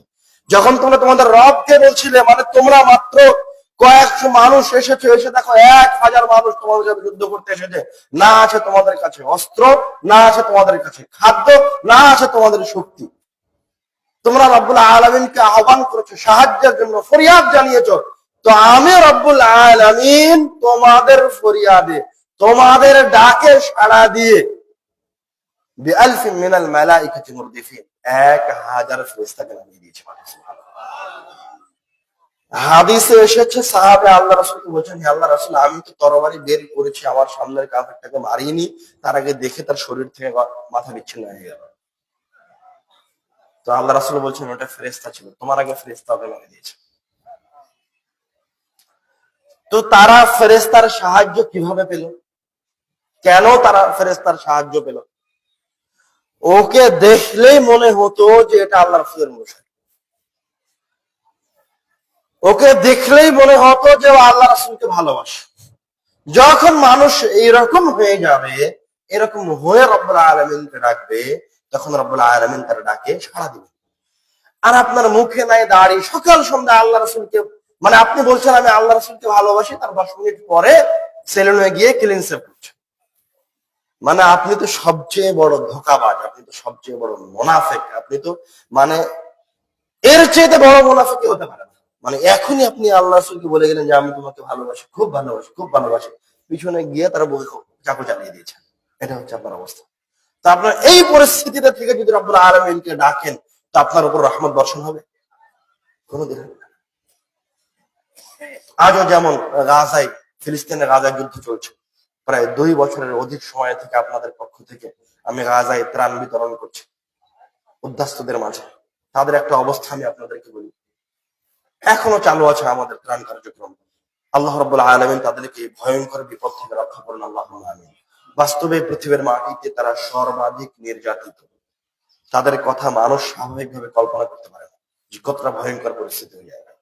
যখন তোমরা তোমাদের রবকে বলছিলে, মানে তোমরা মাত্র কয়েকশো মানুষ এসেছে, এসে দেখো 1,000 মানুষ তোমাদের সাথে যুদ্ধ করতে এসেছে, না আছে তোমাদের কাছে অস্ত্র, না আছে তোমাদের কাছে খাদ্য, না আছে তোমাদের শক্তি। তোমরা রব্বুল আলামিনকে আহ্বান করেছো সাহায্যের জন্য, ফরিয়াদ জানিয়েছো, তো আমি রব্বুল আলামিন তোমাদের ফরিয়াদে, তোমাদের ডাকে সাড়া দিয়ে বিআলফিন মিনাল মালাইকাতি মুরদিফিন, 1,000 ফেরেশতাকে নামিয়ে দিয়েছি। হাদিসে এসেছে সাহাবে আল্লাহ রাসূলকে বলছেন, হে আল্লাহ রাসূল, আমি তো তরবারি বের করেছি, আমার সামনের কাফেরটাকে মারিনি, তার আগে দেখে তার শরীর থেকে মাথা বিচ্ছিন্ন হয়ে গেল। তো আল্লাহ রাসূল বলছেন, ওটা ফেরেশতা ছিল, তোমার আগে ফেরেশতাকে মেরে দিয়েছে। তো তারা ফেরেশতার সাহায্য কিভাবে পেল? কেন তারা ফেরেশতার সাহায্য পেল? ওকে দেখলেই মনে হতো যে এটা আল্লাহ রাসূলের মুশরিক, ওকে দেখলেই মনে হতো যে ও আল্লাহ রাসূলকে ভালোবাসে। যখন মানুষ এইরকম হয়ে যাবে, এরকম হয়ে রব্বুল আলামিনকে ডাকবে, তখন রব্বুল আলামিন তার ডাকে সাড়া দিবে। আর আপনার মুখে নাই দাড়ি, সকাল সন্ধ্যা আল্লাহ রাসূলকে, মানে আপনি বলছেন আমি আল্লাহ রাসূলকে ভালোবাসি, তার 10 মিনিট পরে সেলুনে গিয়ে ক্লিন শেভ করছেন। মানে আপনি তো সবচেয়ে বড় ধোঁকাবাজ, আপনি তো সবচেয়ে বড় মুনাফিক, আপনি তো মানে এর চেয়ে বড় মুনাফিক হতে পারে না। মানে এখনই আপনি আল্লাহ রাসূলকে বলে গেলেন যে আমি তোমাকে ভালোবাসি, খুব ভালোবাসি, খুব ভালোবাসি, পিছনে গিয়ে তারা বই চাকু চালিয়ে দিয়েছে। এটা হচ্ছে আপনার অবস্থা। তো আপনার এই পরিস্থিতিতে থেকে যদি রব্বুল আলামিনকে ডাকেন, তো আপনার উপর রহমত বর্ষণ হবে? কোনদিন হবে না। আজও যেমন গাজায়, ফিলিস্তিনের গাজায় যুদ্ধ চলছে, প্রায় 2 বছরের অধিক সময় থেকে আপনাদের পক্ষ থেকে আমি গাজায় ত্রাণ বিতরণ করছি উদ্বাস্তুদের মাঝে। তাদের একটা অবস্থা আমি আপনাদেরকে বলি, এখনো চালু আছে আমাদের ত্রাণ কার্যক্রম। আল্লাহ রাব্বুল আলামিন তাদেরকে ভয়ঙ্কর বিপদ থেকে রক্ষা করুন, আল্লাহুম্মা আমিন। বাস্তবে পৃথিবীর মাটিতে তারা সর্বাধিক নির্যাতিত, তাদের কথা মানুষ স্বাভাবিকভাবে কল্পনা করতে পারে না যে কতটা ভয়ঙ্কর পরিস্থিতি হয়ে যায়।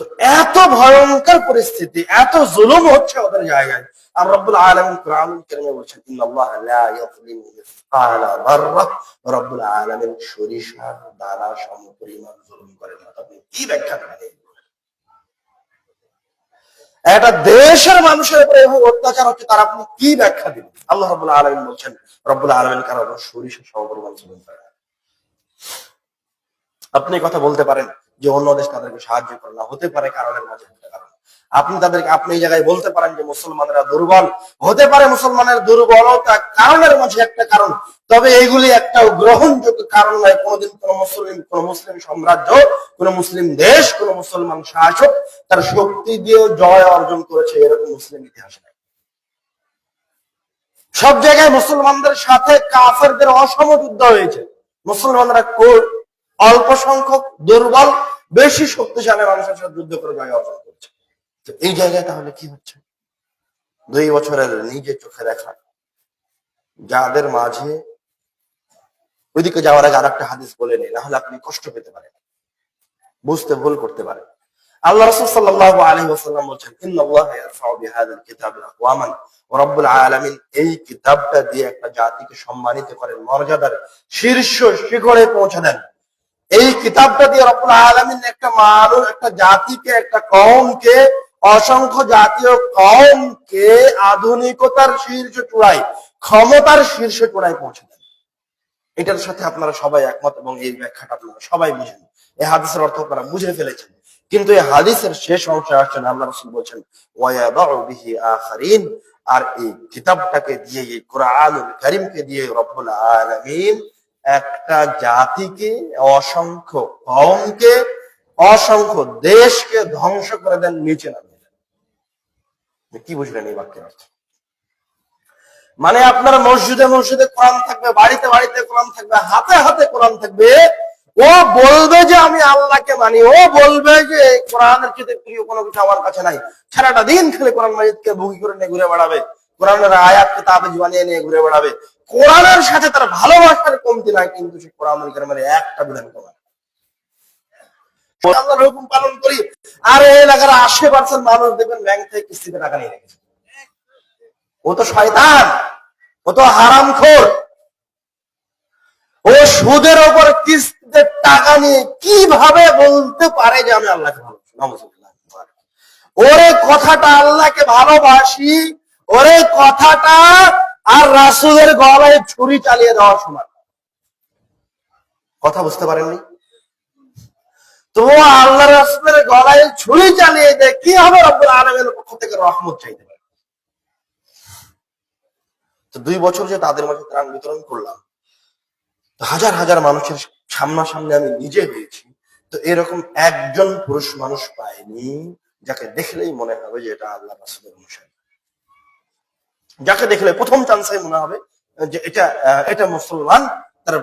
তো এত ভয়ঙ্কর পরিস্থিতি, এত জুলুম হচ্ছে ওদের জায়গায়, আর রব্বুল আলামিন কুরআনুল কারীমে বলেছেন, ইন্নাল্লাহা লা ইয়াযলিমু মিসকালা যাররাহ, রব্বুল আলামিন সরিষার দানা সমপরিমাণ জুলুম করেন না। আপনি কি ব্যাখ্যা করেন? একটা দেশের মানুষের উপরে এভাবে অত্যাচার হচ্ছে, তার আপনি কি ব্যাখ্যা দিবেন? আল্লাহ রাব্বুল আলামিন বলছেন, রব্বুল আলামিন কারো উপর সরিষা সমপরিমাণ জুলুম করেন। আপনি কথা বলতে পারেন যে অন্য দেশ তাদেরকে সাহায্য করে না, হতে পারে কারণের মাঝে একটা কারণ। আপনি তাদেরকে, আপনি এই জায়গায় বলতে পারেন যে মুসলমানরা দুর্বল, হতে পারে মুসলমানের দুর্বলতা কারণের মাঝে একটা কারণ, তবে এইগুলি একটা গ্রহণযোগ্য কারণ নয়। কোনোদিন কোন মুসলিম সাম্রাজ্য, কোন মুসলিম দেশ, কোন মুসলমান শাসক তার শক্তি দিয়ে জয় অর্জন করেছে, এরকম মুসলিম ইতিহাস নাই। সব জায়গায় মুসলমানদের সাথে কাফেরদের অসম যুদ্ধ হয়েছে। মুসলমানরা অল্প সংখ্যক দুর্বল, বেশি শক্তিশালী মানুষের সাথে যুদ্ধ করে জয় অর্জন করছে। তো এই জায়গায় তাহলে কি হচ্ছে? 2 বছরের নিজে চোখে দেখা, যাদের মাঝে, ওইদিকে যাওয়ার আগে আর একটা হাদিস বলে নেই, না হলে আপনি কষ্ট পেতে পারেন, বুঝতে ভুল করতে পারেন। আল্লাহ রাসূল সাল্লাল্লাহু আলাইহি ওয়াসাল্লাম বলেছেন, ইন্নাল্লাহা ইয়ারফাউ বিহাযাল কিতাবি আকওয়ামান, রব্বুল আলামিন এই কিতাবটা দিয়ে একটা জাতিকে সম্মানিত করেন, মর্যাদার শীর্ষ শিখরে পৌঁছে দেন। এই কিতাবটা দিয়ে রব্বুল আলামিন একটা মানুষ, একটা জাতিকে, একটা কওমকে, অসংখ্য জাতীয় কওমকে আধুনিকতার শীর্ষ চূড়ায়, ক্ষমতার শীর্ষ চূড়ায় পৌঁছে দেন। এটার সাথে আপনারা সবাই একমত এবং এই ব্যাখ্যাটা আপনারা সবাই বুঝেন। এই হাদিসের অর্থ আপনারা বুঝে ফেলেছেন। কিন্তু এই হাদিসের শেষ অংশে আসছেন আল্লাহ রাসূল বলছেন ওয়ায়াদাউ বিহি আখারিন, আর এই কিতাবটাকে দিয়ে, এই কোরআনুল কারীমকে দিয়ে রব্বুল আলামিন একটা জাতিকে, অসংখ্য কওমকে, অসংখ্য দেশকে ধ্বংস করে দেন, নিচে নামিয়ে দেন। কি বুঝলেন এই বাক্যের অর্থ? মানে আপনার মসজিদে মসজিদে কোরআন থাকবে, বাড়িতে বাড়িতে কোরআন থাকবে, হাতে হাতে কোরআন থাকবে, ও বলবে যে আমি আল্লাহকে মানি, ও বলবে যে কোরআনের চেয়ে প্রিয় কোনো কিছু আমার কাছে নাই, সারাটা দিন খেলে কোরআন মাজিদকে বুকি করে নিয়ে ঘুরে বেড়াবে, কোরআনের আয়াতকে তাবিজ বানিয়ে নিয়ে ঘুরে বেড়াবে, কোরআনের সাথে তার ভালোবাসার কমতি নাই, কিন্তু সে কোরআনুল কারীমের একটা বিধান করে আল্লাহর হুকুম পালন করি। আর এই এলাকার 80% মানুষ দেখবেন ব্যাংক থেকে কিস্তিতে টাকা নিয়ে রেখেছে। ও তো শয়তান, ও তো হারামখোর, ও সুদের ওপর কিস্তিতে টাকা নিয়ে কিভাবে বলতে পারে যে আমি আল্লাহকে ভালোবাসি? ওরে কথাটা আল্লাহকে ভালোবাসি, ওরে কথাটা আর রাসূলের গলায় ছুরি চালিয়ে দেওয়ার সমান। কথা বুঝতে পারেননি? তো আল্লাহ রাসূলের গলায় ছুরি চালিয়ে দেয়, কি হবে? রব্বুল আলামিনের পক্ষ থেকে রহমত চাইতে পারে। তো 2 বছর যে তাদের মাঝে ত্রাণ বিতরণ করলাম, হাজার হাজার মানুষের সামনাসামনি আমি নিজে হয়েছি, তো এরকম একজন পুরুষ মানুষ পাইনি যাকে দেখলেই মনে হবে যে এটা আল্লাহ রাসূলের অনুসারী, যাকে দেখলে প্রথম চান্সে মনে হবে যে এটা মুসলমান, তার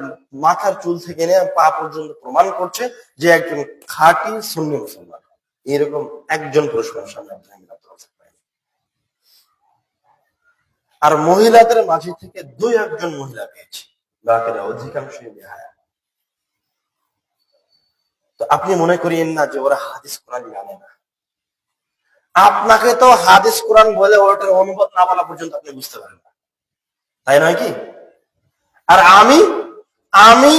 মাথার চুল থেকে নিয়ে পা পর্যন্ত প্রমাণ করছে যে একজন খাঁটি সুন্নি মুসলমান। এরকম একজন পুরুষ মানুষ আমি পাইনি। আর মহিলাদের মাঝে থেকে 2-1 মহিলা পেয়েছি, বাকিরা অধিকাংশই বেহায়া। তো আপনি মনে করিয়েন না যে ওরা হাদিস কোরআন জানে না। আপনাকে তো হাদিস কোরআন বলে ওটার অনুবাদ না বলা পর্যন্ত আপনি বুঝতে পারেন না, তাই নয় কি? আর আমি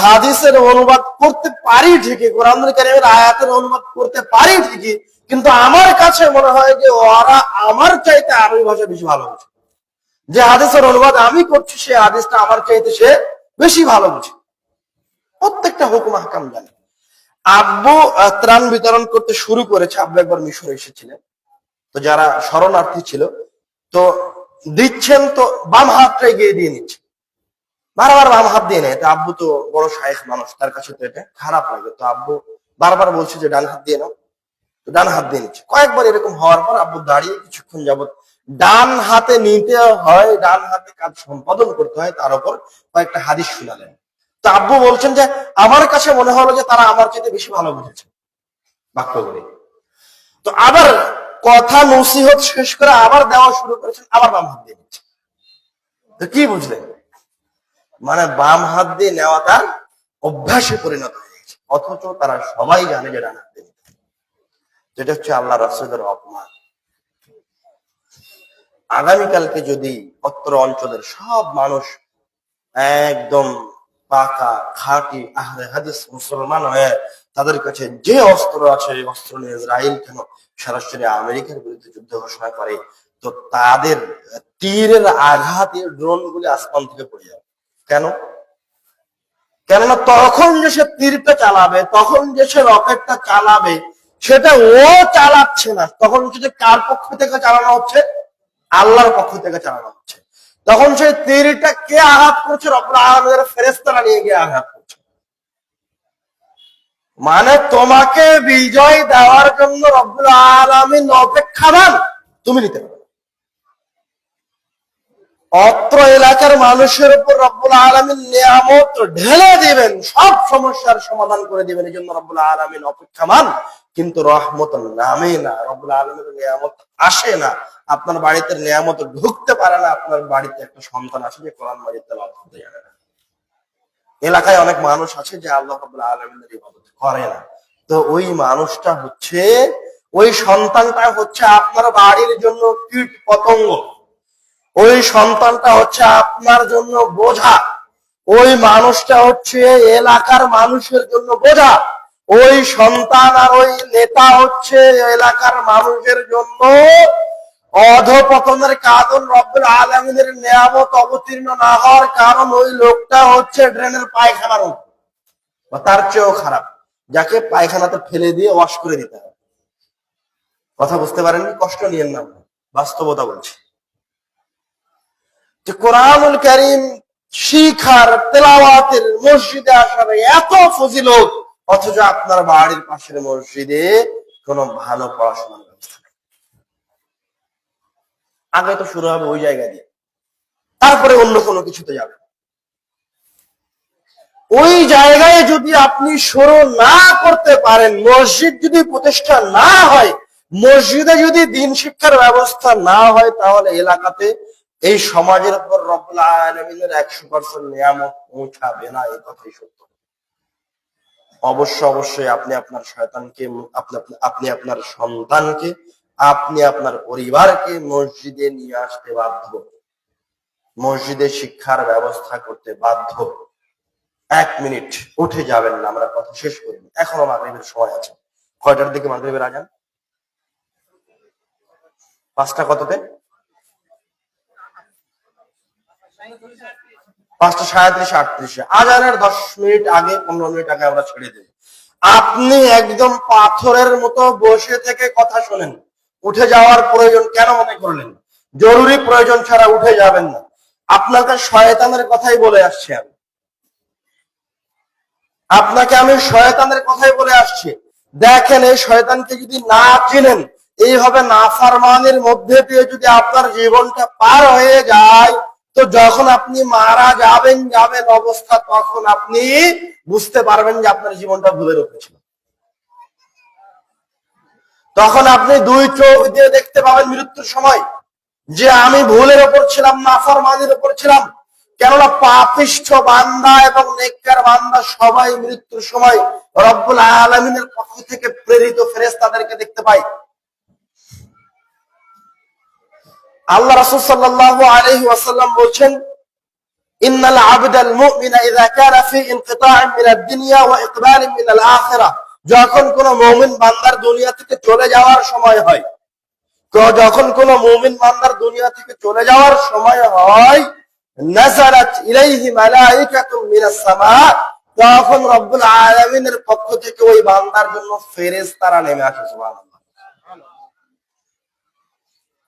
হাদিসের অনুবাদ করতে পারি ঠিকই, কোরআনুল কারীমের আয়াতের অনুবাদ করতে পারি ঠিকই, কিন্তু আমার কাছে মনে হয় যে ওরা আমার চাইতে আরবি ভাষা বেশি ভালো বুঝে। যে হাদিসের অনুবাদ আমি করছি, সে হাদিসটা আমার চাইতে সে বেশি ভালো বুঝে, প্রত্যেকটা হুকুম আহকাম জানে। আব্বু ত্রাণ বিতরণ করতে শুরু করেছে, আব্বু একবার মিশরে এসেছিলেন, তো যারা শরণার্থী ছিল তো দিচ্ছেন, তো বাম হাতটা এগিয়ে দিয়ে নিচ্ছে, বারবার বাম হাত দিয়ে নেয়। তো আব্বু তো বড় শায়েখ মানুষ, তার কাছে তো এটা খারাপ লাগে, তো আব্বু বারবার বলছে যে ডান হাত দিয়ে নাও, তো ডান হাত দিয়ে নিচ্ছে। কয়েকবার এরকম হওয়ার পর আব্বু দাঁড়িয়ে কিছুক্ষণ যাবত ডান হাতে নিতে হয়, ডান হাতে কাজ সম্পাদন করতে হয়, তার উপর কয়েকটা হাদিস শুনালেন। তো আব্বু বলছেন যে আমার কাছে মনে হলো যে তারা আমার চাইতে বেশি ভালো বুঝেছে বাক্যগুলি। তো আবার কথা নসিহত শেষ করে আবার দেওয়া শুরু করেছেন, আবার বাম হাত দিয়ে নিচ্ছে। তো কি বুঝলেন? মানে বাম হাত দিয়ে নেওয়া তার অভ্যাসে পরিণত হয়ে গেছে, অথচ তারা সবাই জানে যে ডান হাত দিয়ে নিতে। যেটা হচ্ছে আল্লাহ রাসূলের অপমান। আগামীকালকে যদি অত্র অঞ্চলের সব মানুষ একদম পাকা খাঁটি আহলে হাদিস মুসলমান হয়ে তাদের কাছে যে অস্ত্র আছে এই অস্ত্র নিয়ে ইসরায়েল কেন সরাসরি আমেরিকার বিরুদ্ধে যুদ্ধ ঘোষণা করে, তো তাদের তীরের আঘাতে ড্রোন গুলি আসমান থেকে পড়ে যাবে। কেন? কেননা তখন যে সে তীরটা চালাবে, তখন যে সে রকেটটা চালাবে, সেটা ও চালাচ্ছে না, তখন সেটা কার পক্ষ থেকে চালানো হচ্ছে? আল্লাহর পক্ষ থেকে চালানো হচ্ছে। তখন সেই তীরটা কে আঘাত করছে? রব্বুল আলামিনের ফেরেশতারা নিয়ে গিয়ে আঘাত করছে। মানে তোমাকে বিজয় দেওয়ার জন্য রব্বুল আলামিন অপেক্ষামান, তুমি নিতে পারো। অত্র এলাকার মানুষের উপর রব্বুল আলামিন নিয়ামত ঢেলে দিবেন, সব সমস্যার সমাধান করে দিবেন, এই জন্য রব্বুল আলামিন অপেক্ষামান, কিন্তু রহমত নামে না, রব্বুল আলামিনের নিয়ামত আসে না, আপনার বাড়িতে নিয়ামত ঢুকতে পারে না। আপনার বাড়িতে একটা সন্তান আছে যে কোরআন মাজিদ তেলাওয়াত করতে জানে না। এলাকায় অনেক মানুষ আছে যে আল্লাহ রাব্বুল আলামিনের ইবাদত করে না। তো ওই মানুষটা হচ্ছে, ওই সন্তানটা হচ্ছে আপনার বাড়ির জন্য কীট পতঙ্গ, ওই সন্তানটা হচ্ছে আপনার জন্য বোঝা, ওই মানুষটা হচ্ছে এলাকার মানুষের জন্য বোঝা, ওই সন্তান আর ওই নেতা হচ্ছে এলাকার মানুষের জন্য অধঃপতনের কারণ। রব্বুল আলামিনের নিয়ামত অবতীর্ণ না হওয়ার কারণ ওই লোকটা হচ্ছে ড্রেনের পায়খানার বা তার চেয়েও খারাপ। যাকে পায়খানাতে ফেলে দিয়ে ওয়াশ করে দিতে হবে। কথা বুঝতে পারেননি? কষ্ট নিয়েন না, বাস্তবতা বলছি। যে কোরআনুল কারীম শিখার, তেলাওয়াতের, মসজিদে আসার এত ফজিলত, অথচ আপনার বাড়ির পাশের মসজিদে কোনো ভালো পড়াশোনার ব্যবস্থা নেই। আগে তো শুরু হবে ওই জায়গা দিয়ে, তারপরে অন্য কোনো কিছুতে যাবে। ওই জায়গায় যদি আপনি শুরু না করতে পারেন, মসজিদ যদি প্রতিষ্ঠা না হয়, মসজিদে যদি দিন শিক্ষার ব্যবস্থা না হয়, তাহলে এলাকাতে, এই সমাজের উপর রব্বুল আলামিনের 100% নিয়ামত পৌঁছাবে না। এই কথাই সত্য। অবশ্যই আপনি আপনার শয়তানকে, আপনি আপনার সন্তানকে, আপনি আপনার পরিবারকে মসজিদে নিয়ে আসতে বাধ্য, মসজিদে শিক্ষার ব্যবস্থা করতে বাধ্য। 1 মিনিট উঠে যাবেন না, আমরা কথা শেষ করিনি, এখনো মাগরিবের সময় আছে। কয়টার দিকে মাগরিবের আজান? 5টা কততে? 5টা 37, 38। আজানের 10 মিনিট আগে, 15 মিনিট আগে আমরা ছেড়ে দেব। আপনি একদম পাথরের মতো বসে থেকে কথা শোনেন। উঠে যাওয়ার প্রয়োজন কেন মনে করলেন? জরুরি প্রয়োজন ছাড়া উঠে যাবেন না। আপনাকে শয়তানের কথাই বলে আসছি আমি, আপনাকে আমি শয়তানের কথাই বলে আসছি। দেখেন, এই শয়তানকে যদি না চিনেন, এইভাবে নাফরমানির মধ্যে দিয়ে যদি আপনার জীবনটা পার হয়ে যায়, তো যখন আপনি মারা যাবেন অবস্থা, তখন আপনি বুঝতে পারবেন যে আপনার জীবনটা ভুলের উপরে ছিল। তখন আপনি 2 চোখ দিয়ে দেখতে পাবেন মৃত্যুর সময় যে আমি ভুলের ওপর ছিলাম, নাফরমানির ওপর ছিলাম। কেননা পাপিষ্ঠ বান্দা এবং নেককার বান্দা সবাই মৃত্যুর সময় রব্বুল আলামিনের পক্ষ থেকে প্রেরিত ফেরেশতাদেরকে দেখতে পায়। আল্লাহ রাসূল সাল্লাল্লাহু আলাইহি ওয়াসাল্লাম বলেন, ইন্নাল আবদাল মুমিনা ইযা কানা ফি ইনকিতা'in মিনাদ দুনিয়া ওয়া ইকবালিন মিনাল আখিরাহ, যখন কোন মুমিন বান্দার দুনিয়া থেকে চলে যাওয়ার সময় হয়, যখন কোন মুমিন বান্দার দুনিয়া থেকে চলে যাওয়ার সময় হয়, নাযারাত ইলাইহি মালাইকাতুম মিনাস সামা, তখন রব্বুল আলামিনের পক্ষ থেকে ওই বান্দার জন্য ফেরেশতারা নেমে আসে। সুবহানাল্লাহ।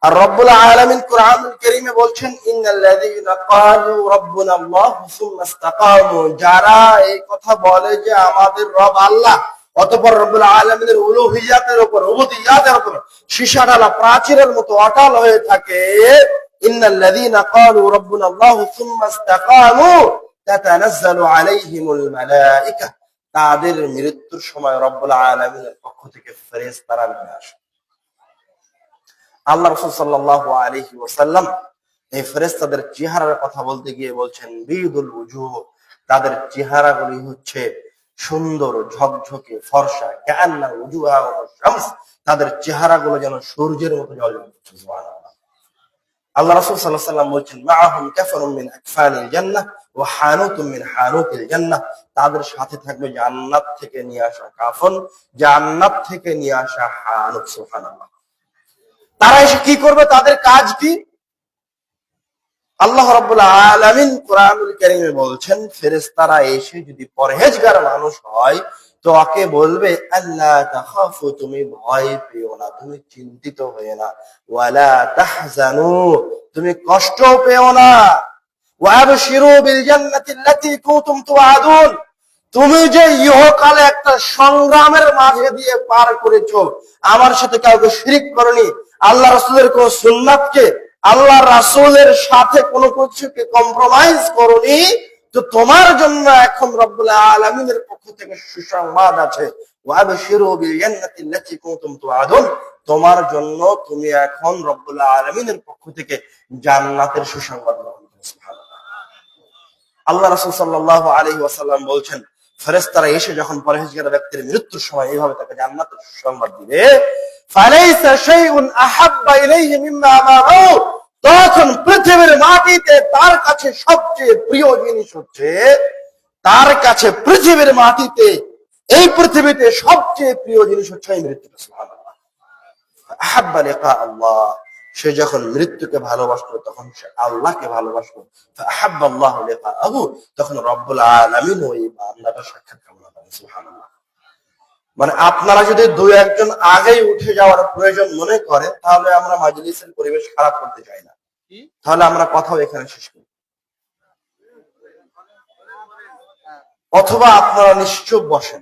আর রব্বুল আলামিন কোরআনুল কারীমে বলছেন, ইন্নাল্লাযীনা ক্বালু রাব্বুনাল্লাহু সুম্মা ইসতাকামু, যারা এই কথা বলে যে আমাদের রব আল্লাহ, অতঃপর রব্বুল আলামিনের উলুহিয়াতের উপর, উবুদিয়াতের উপর সীসাডালা প্রাচীরের মতো অটল হয়ে থাকে, ইন্নাল্লাযীনা ক্বালু রাব্বুনাল্লাহু সুম্মা ইসতাকামু তাতানাজ্জালু আলাইহিমুল মালায়েকা, তাদের মৃত্যুর সময় রব্বুল আলামিনের পক্ষ থেকে ফেরেশতারা নেমে আসে। আল্লাহ রাসূল সাল্লাল্লাহু আলাইহি ওয়াসাল্লাম এই ফেরেশতাদের চেহারার কথা বলতে গিয়ে বলছেন, বিদুল উজুহ, তাদের চেহারাগুলি হচ্ছে সুন্দর, ঝকঝকে, ফর্সা, কান্না উজুহা শামস, তাদের চেহারাগুলো যেন সূর্যের মতো জ্বলজ্বল করছে। সুবহানাল্লাহ। আল্লাহ রাসূল সাল্লাল্লাহু আলাইহি ওয়াসাল্লাম বলছেন, মাআহুম কাফারুম মিন আকফানিল জান্নাহ ওয়া হানুতুম মিন হানুতিল জান্নাহ, তাদের সাথে থাকবে জান্নাত থেকে নিয়ে আসা কাফন, জান্নাত থেকে নিয়ে আসা হানুত। সুবহানাল্লাহ। তারা এসে কি করবে? তাদের কাজ কি? আল্লাহ রাব্বুল আলামিন কোরআনুল কারীমে বলছেন, ফেরেশতারা এসে যদি পরহেজগার মানুষ হয়, তো ওকে বলবে, আল্লাহ তাখাফু, তুমি ভয় পেও না, তুমি চিন্তিত হয়ে না, ওয়ালা তাহজানু, তুমি কষ্ট পেও না, ওয়াবশিরু বিল জান্নাতিল্লাতী কুনতুম তুআদুন, তুমি যে ইহকালে একটা সংগ্রামের মাঝে দিয়ে পার করেছো, আমার সাথে কাউকে শিরিক করনি, আল্লাহ রাসূলের কোন সুন্নাতকে, আল্লাহ রাসূলের সাথে কোনো কিছুকে কম্প্রোমাইজ করনি, তো তোমার জন্য এখন রব্বুল আলামিনের পক্ষ থেকে সুসংবাদ আছে, ওয়াবশিরু বিল জান্নাতিল্লাতী কুনতুম তুআদুন, তোমার জন্য তুমি এখন রব্বুল আলামিনের পক্ষ থেকে জান্নাতের সুসংবাদ গ্রহণ করো। সুবহানাল্লাহ। আল্লাহ রাসূল সাল্লাল্লাহু আলাইহি ওয়াসাল্লাম বলছেন, ফেরেশতারা এসে যখন পরহেজগার ব্যক্তির মৃত্যুর সময় এইভাবে তাকে জান্নাতের সুসংবাদ দিবে, ফালাইসা শাইউন আহাব্বা ইলাইহি মিম্মা আমাহু, তখন পৃথিবীর মাটিতে তার কাছে সবচেয়ে প্রিয় জিনিস হচ্ছে, তার কাছে পৃথিবীর মাটিতে, এই পৃথিবীতে সবচেয়ে প্রিয় জিনিস হচ্ছে এই মৃত্যুটা। সুবহানাল্লাহ। আহাব্বা লিকা আল্লাহ, সে যখন মৃত্যুকে ভালোবাসলো, তখন সে আল্লাহকে ভালোবাসলো। আহাব্বাল্লাহু লিকাআহু, তখন রব্বুল আলামিন ওই বান্দাটার সাক্ষাৎ কামনা করেন। সুবহানাল্লাহ। মানে আপনারা যদি দুই একজন আগেই উঠে যাওয়ার প্রয়োজন মনে করেন, তাহলে আমরা মাজলিসের পরিবেশ খারাপ করতে চাই না, তাহলে আমরা কথাও এখানে শেষ করি। অথবা আপনারা নিশ্চুপ বসেন,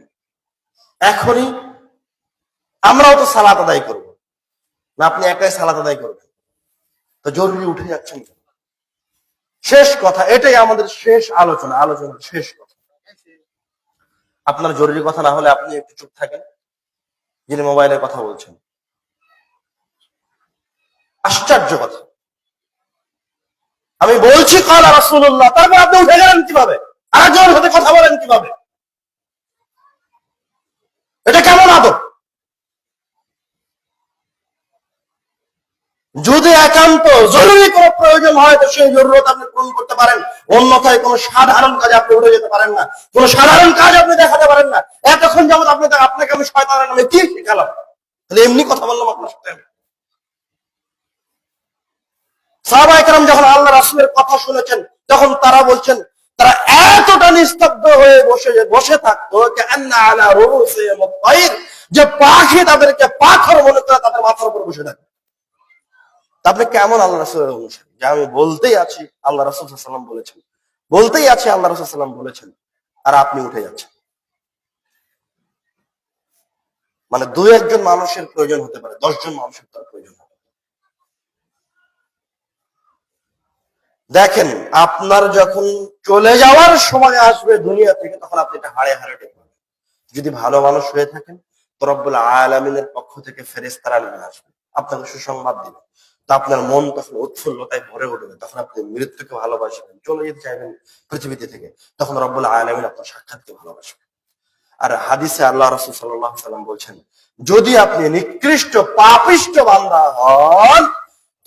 এখনই আমরাও তো সালাত আদায় করব না, আপনি একাই সালাত আদায় করবেন, তো জরুরি উঠে যাচ্ছেন। শেষ কথা, এটাই আমাদের শেষ আলোচনার শেষ কথা। আপনার জরুরি কথা না হলে আপনি একটু চুপ থাকেন, যিনি মোবাইলের কথা বলছেন। আশ্চর্য কথা, আমি বলছি কাল রাসূলুল্লাহ, তারপর আপনি উঠে গেলেন কিভাবে? আরেকজনের সাথে কথা বলেন কিভাবে? এটা কেমন আদব? যদি একান্ত জরুরি কোনো প্রয়োজন হয় তো সেই জরুরত আপনি পূরণ করতে পারেন, অন্যথায় কোনো সাধারণ কাজে আপনি উঠে যেতে পারেন না, কোনো সাধারণ কাজ আপনি দেখাতে পারেন না। এতক্ষণ যেমন আপনাকে আমি শয়তানের নামে কি শিখালাম? তাহলে এমনি কথা বললাম আপনার সাথে। সাহাবায়ে কেরাম যখন আল্লাহ রাসূলের কথা শুনেছেন, তখন তারা বলছেন, তারা এতটা নিস্তব্ধ হয়ে বসে থাকতো যে পাখি তাদেরকে পাথর মনে করে তাদের মাথার উপর বসে থাকে। আপনি কেমন আল্লাহ রাসূলের অনুসারী যে আমি বলতেই আছি আল্লাহ রাসূল সাল্লাল্লাহু আলাইহি ওয়াসাল্লাম বলেছেন, বলতেই আছি আল্লাহ রাসূল সাল্লাল্লাহু আলাইহি ওয়াসাল্লাম বলেছেন, আর আপনি উঠে যাচ্ছেন। মানে দুই একজন মানুষের প্রয়োজন হতে পারে, 10 জন মানুষের তার প্রয়োজন হবে। দেখেন, আপনার যখন চলে যাওয়ার সময় আসবে দুনিয়া থেকে, তখন আপনি এটা হাড়ে হাড়ে টেকবেন। যদি ভালো মানুষ হয়ে থাকেন তো রব্বুল আলামিনের পক্ষ থেকে ফেরেশতারা নেমে আসবে, আপনাকে সুসংবাদ দিবে। তো আপনার মন তখন উৎফুল্লতায় ভরে উঠবে, তখন আপনি মৃত্যুকে ভালোবাসবেন, চলে যেতে চাইবেন পৃথিবীতে থেকে, তখন রব্বুল আলামিন আপনার সাক্ষাৎকে ভালোবাসবেন। আর হাদিসে আল্লাহ রাসূল সাল্লাল্লাহু আলাইহি ওয়াসাল্লাম বলছেন, যদি আপনি নিকৃষ্ট পাপিষ্ঠ বান্দা হন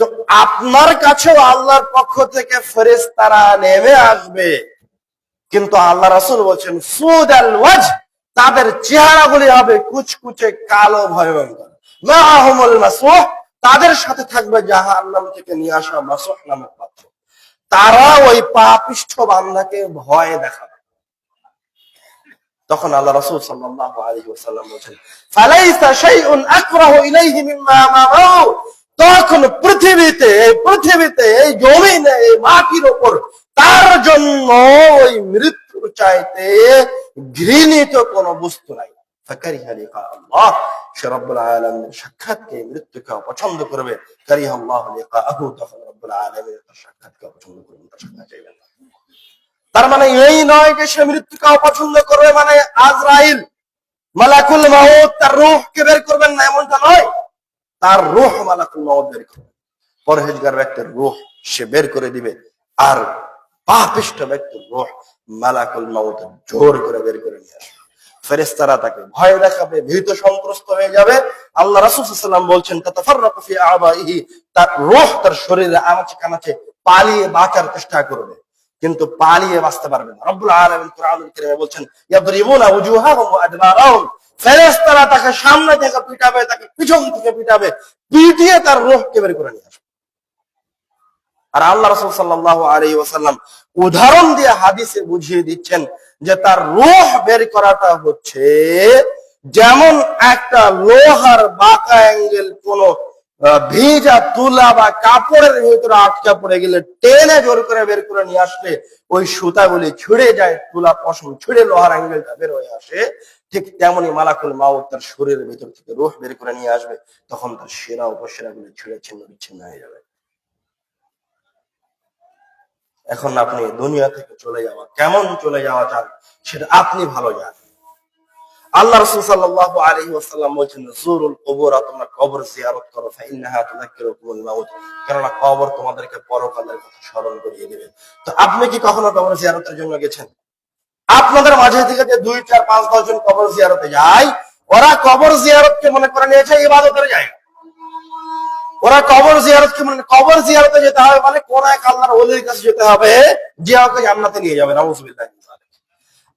তো আপনার কাছেও আল্লাহর পক্ষ থেকে ফেরেশতারা নেমে আসবে, কিন্তু আল্লাহ রাসূল বলছেন সুদাল ওয়াজহ, তাদের চেহারাগুলি হবে কুচকুচে কালো ভয়ঙ্কর। মাআহুমুল মাসুহ, তাদের সাথে থাকবে জাহান্নাম থেকে নিয়ে আসা মাসুহ নামক পাত্র। তারা ওই পাপিষ্ঠ বান্দাকে ভয় দেখাবে। তখন আল্লাহ রাসূল সাল্লাল্লাহু আলাইহি ওয়াসাল্লাম বলেন, ফালাইসা শাইউন আকরাহু ইলাইহি মিম্মা মামাউ, তখন পৃথিবীতে এই জমিনে, এই মাটির উপর তার জন্য ওই মৃত্যুর চাইতে ঘৃণিত কোনো বস্তু নাই। ফাকারিহা লিকা আল্লাহ, সে রব্বুল আলামিনের সাক্ষাৎকে, মৃত্যুকে অপছন্দ করবে। কারিহাল্লাহু লিকাহু, তখন রব্বুল আলামিন তার সাক্ষাৎকে অপছন্দ করবেন, তার সাক্ষাৎ চাইবেন। তার মানে এই নয় যে সে মৃত্যুকে অপছন্দ করবে মানে আজরাইল মালাকুল মাউত তার রূহকে বের করবেন না, এমনটা নয়। তার রূহ মালাকুল মাউত বের করবে। পরহেজগার ব্যক্তির রূহ সে বের করে দিবে, আর পাপিষ্ঠ ব্যক্তির রূহ মালাকুল মাউত জোর করে বের করে নিয়ে আসবে। ফেরেশতারা তাকে ভয় দেখাবে, ভীত সন্ত্রস্ত হয়ে যাবে। আল্লাহ রাসূল সাল্লাল্লাহু আলাইহি ওয়াসাল্লাম বলছেন, তাতাফাররাকু ফি আ'বাইহি, তার রূহ তার শরীরে আনাচে কানাচে পালিয়ে বাঁচার চেষ্টা করবে, কিন্তু পালিয়ে বাঁচতে পারবে না। রব্বুল আলামিন কুরআনুল কারীমে বলছেন, ইয়াদরিবুনা উজুহাহুম ওয়া আদবারাহুম, ফেরেশতারা তাকে সামনে থেকে পিটাবে, তাকে পিছন থেকে পিটাবে, পিটিয়ে তার রূহকে বের করে নিয়ে আসবে। আর আল্লাহ রাসূল সাল্লাল্লাহু আলাইহি ওয়াসাল্লাম উদাহরণ দিয়ে হাদিসে বুঝিয়ে দিচ্ছেন যে তার রূহ বের করাটা হচ্ছে যেমন একটা লোহার বাঁকা অ্যাঙ্গেল কোন ভিজা তুলা বা কাপড়ের ভিতরে আটকা পড়ে গেলে টেনে জোর করে বের করে নিয়ে আসলে ওই সুতাগুলি ছিঁড়ে যায়, তুলা পশম ছিঁড়ে লোহার অ্যাঙ্গেলটা বের হয়ে আসে, ঠিক তেমনি মালাকুল মাউত তার শরীরের ভিতর থেকে রূহ বের করে নিয়ে আসবে, তখন তার শিরা উপশিরাগুলি ছিঁড়ে ছিন্ন বিচ্ছিন্ন হয়ে যাবে। এখন আপনি দুনিয়া থেকে চলে যাওয়া, কেমন চলে যাওয়া চান সেটা আপনি ভালো জানেন। আল্লাহ রাসূল সাল্লাল্লাহু আলাইহি ওয়াসাল্লাম বলেছেন, যুরুল কুবুর, তোমরা কবর জিয়ারত করো, ফাইন্নাহা তুযাক্কিরুকুমুল মাউত, কারণ কবর তোমাদেরকে পরকালের কথা স্মরণ করিয়ে দেবে। তো আপনি কি কখনো কবর জিয়ারতের জন্য গেছেন? আপনাদের মাঝে থেকে যে 2, 4, 5, 10 জন কবর জিয়ারতে যায়, ওরা কবর জিয়ারতকে মনে করে নিয়েছে ইবাদতের জায়গা। ওরা কবর জিয়ারতকে কবর জিয়ারতে যেতে হবে মানে কোন এক আল্লাহর ওলির কাছে যেতে হবে, যে ওকে জান্নাতে নিয়ে যাবে। নাউযুবিল্লাহ।